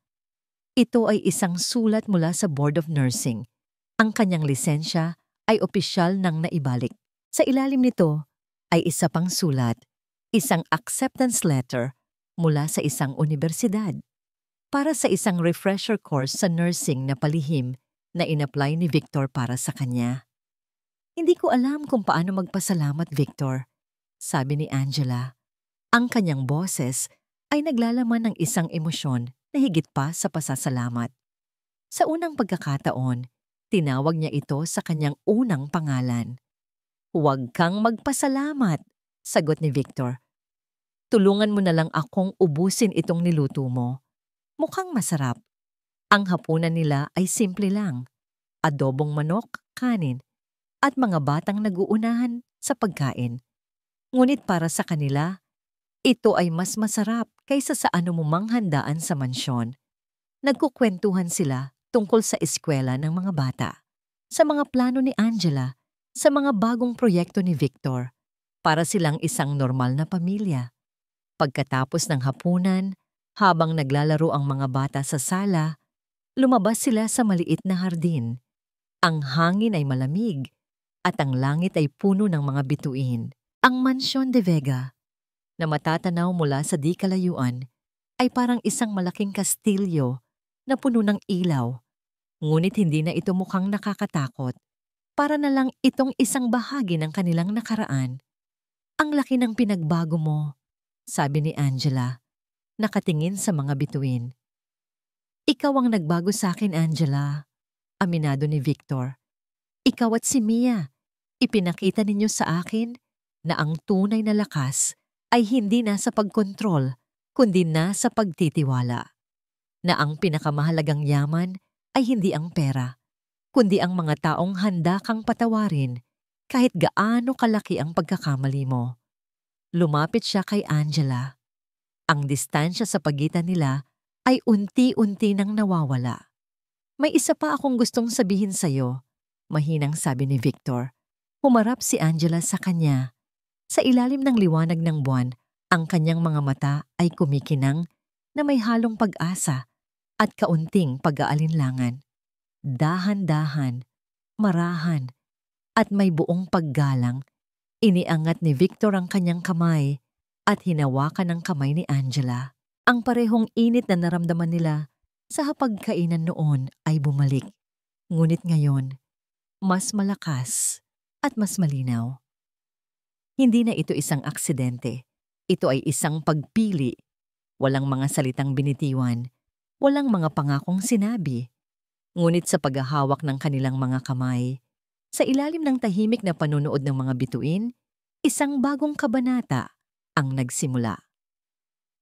Ito ay isang sulat mula sa Board of Nursing. Ang kanyang lisensya ay opisyal nang naibalik. Sa ilalim nito ay isa pang sulat, isang acceptance letter mula sa isang unibersidad para sa isang refresher course sa nursing na palihim na inapply ni Victor para sa kanya. Hindi ko alam kung paano magpasalamat, Victor, sabi ni Angela. Ang kanyang boses ay naglalaman ng isang emosyon na higit pa sa pasasalamat. Sa unang pagkakataon, Tinawag niya ito sa kanyang unang pangalan. "Huwag kang magpasalamat," sagot ni Victor. "Tulungan mo na lang akong ubusin itong niluto mo. Mukhang masarap." Ang hapunan nila ay simple lang. Adobong manok, kanin, at mga batang nag-uunahan sa pagkain. Ngunit para sa kanila, ito ay mas masarap kaysa sa anumang handaan sa mansyon. Nagkukwentuhan sila tungkol sa eskwela ng mga bata, sa mga plano ni Angela, sa mga bagong proyekto ni Victor, para silang isang normal na pamilya. Pagkatapos ng hapunan, habang naglalaro ang mga bata sa sala, lumabas sila sa maliit na hardin. Ang hangin ay malamig at ang langit ay puno ng mga bituin. Ang Mansyon de Vega, na matatanaw mula sa di kalayuan, ay parang isang malaking kastilyo na puno ng ilaw. Ngunit hindi na ito mukhang nakakatakot. Para na lang itong isang bahagi ng kanilang nakaraan. "Ang laki ng pinagbago mo," sabi ni Angela, nakatingin sa mga bituin. "Ikaw ang nagbago sa akin, Angela," aminado ni Victor. "Ikaw at si Mia, ipinakita ninyo sa akin na ang tunay na lakas ay hindi nasa pagkontrol, kundi nasa pagtitiwala. Na ang pinakamahalagang yaman ay hindi ang pera, kundi ang mga taong handa kang patawarin kahit gaano kalaki ang pagkakamali mo." Lumapit siya kay Angela. Ang distansya sa pagitan nila ay unti-unti nang nawawala. "May isa pa akong gustong sabihin sa'yo," mahinang sabi ni Victor. Humarap si Angela sa kanya. Sa ilalim ng liwanag ng buwan, ang kanyang mga mata ay kumikinang na may halong pag-asa at kaunting pag-aalinlangan. Dahan-dahan, marahan, at may buong paggalang, iniangat ni Victor ang kanyang kamay at hinawakan ang kamay ni Angela. Ang parehong init na naramdaman nila sa hapagkainan noon ay bumalik. Ngunit ngayon, mas malakas at mas malinaw. Hindi na ito isang aksidente. Ito ay isang pagpili. Walang mga salitang binitiwan. Walang mga pangakong sinabi. Ngunit sa paghahawak ng kanilang mga kamay, sa ilalim ng tahimik na panunood ng mga bituin, isang bagong kabanata ang nagsimula.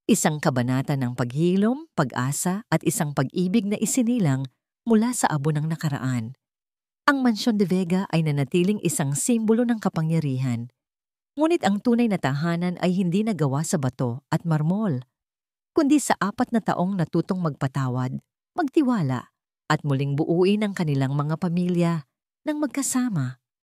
Isang kabanata ng paghilom, pag-asa at isang pag-ibig na isinilang mula sa abo ng nakaraan. Ang Mansyon de Vega ay nanatiling isang simbolo ng kapangyarihan. Ngunit ang tunay na tahanan ay hindi nagawa sa bato at marmol, kundi sa 4 na taong natutong magpatawad, magtiwala, at muling buuin ang kanilang mga pamilya ng magkasama.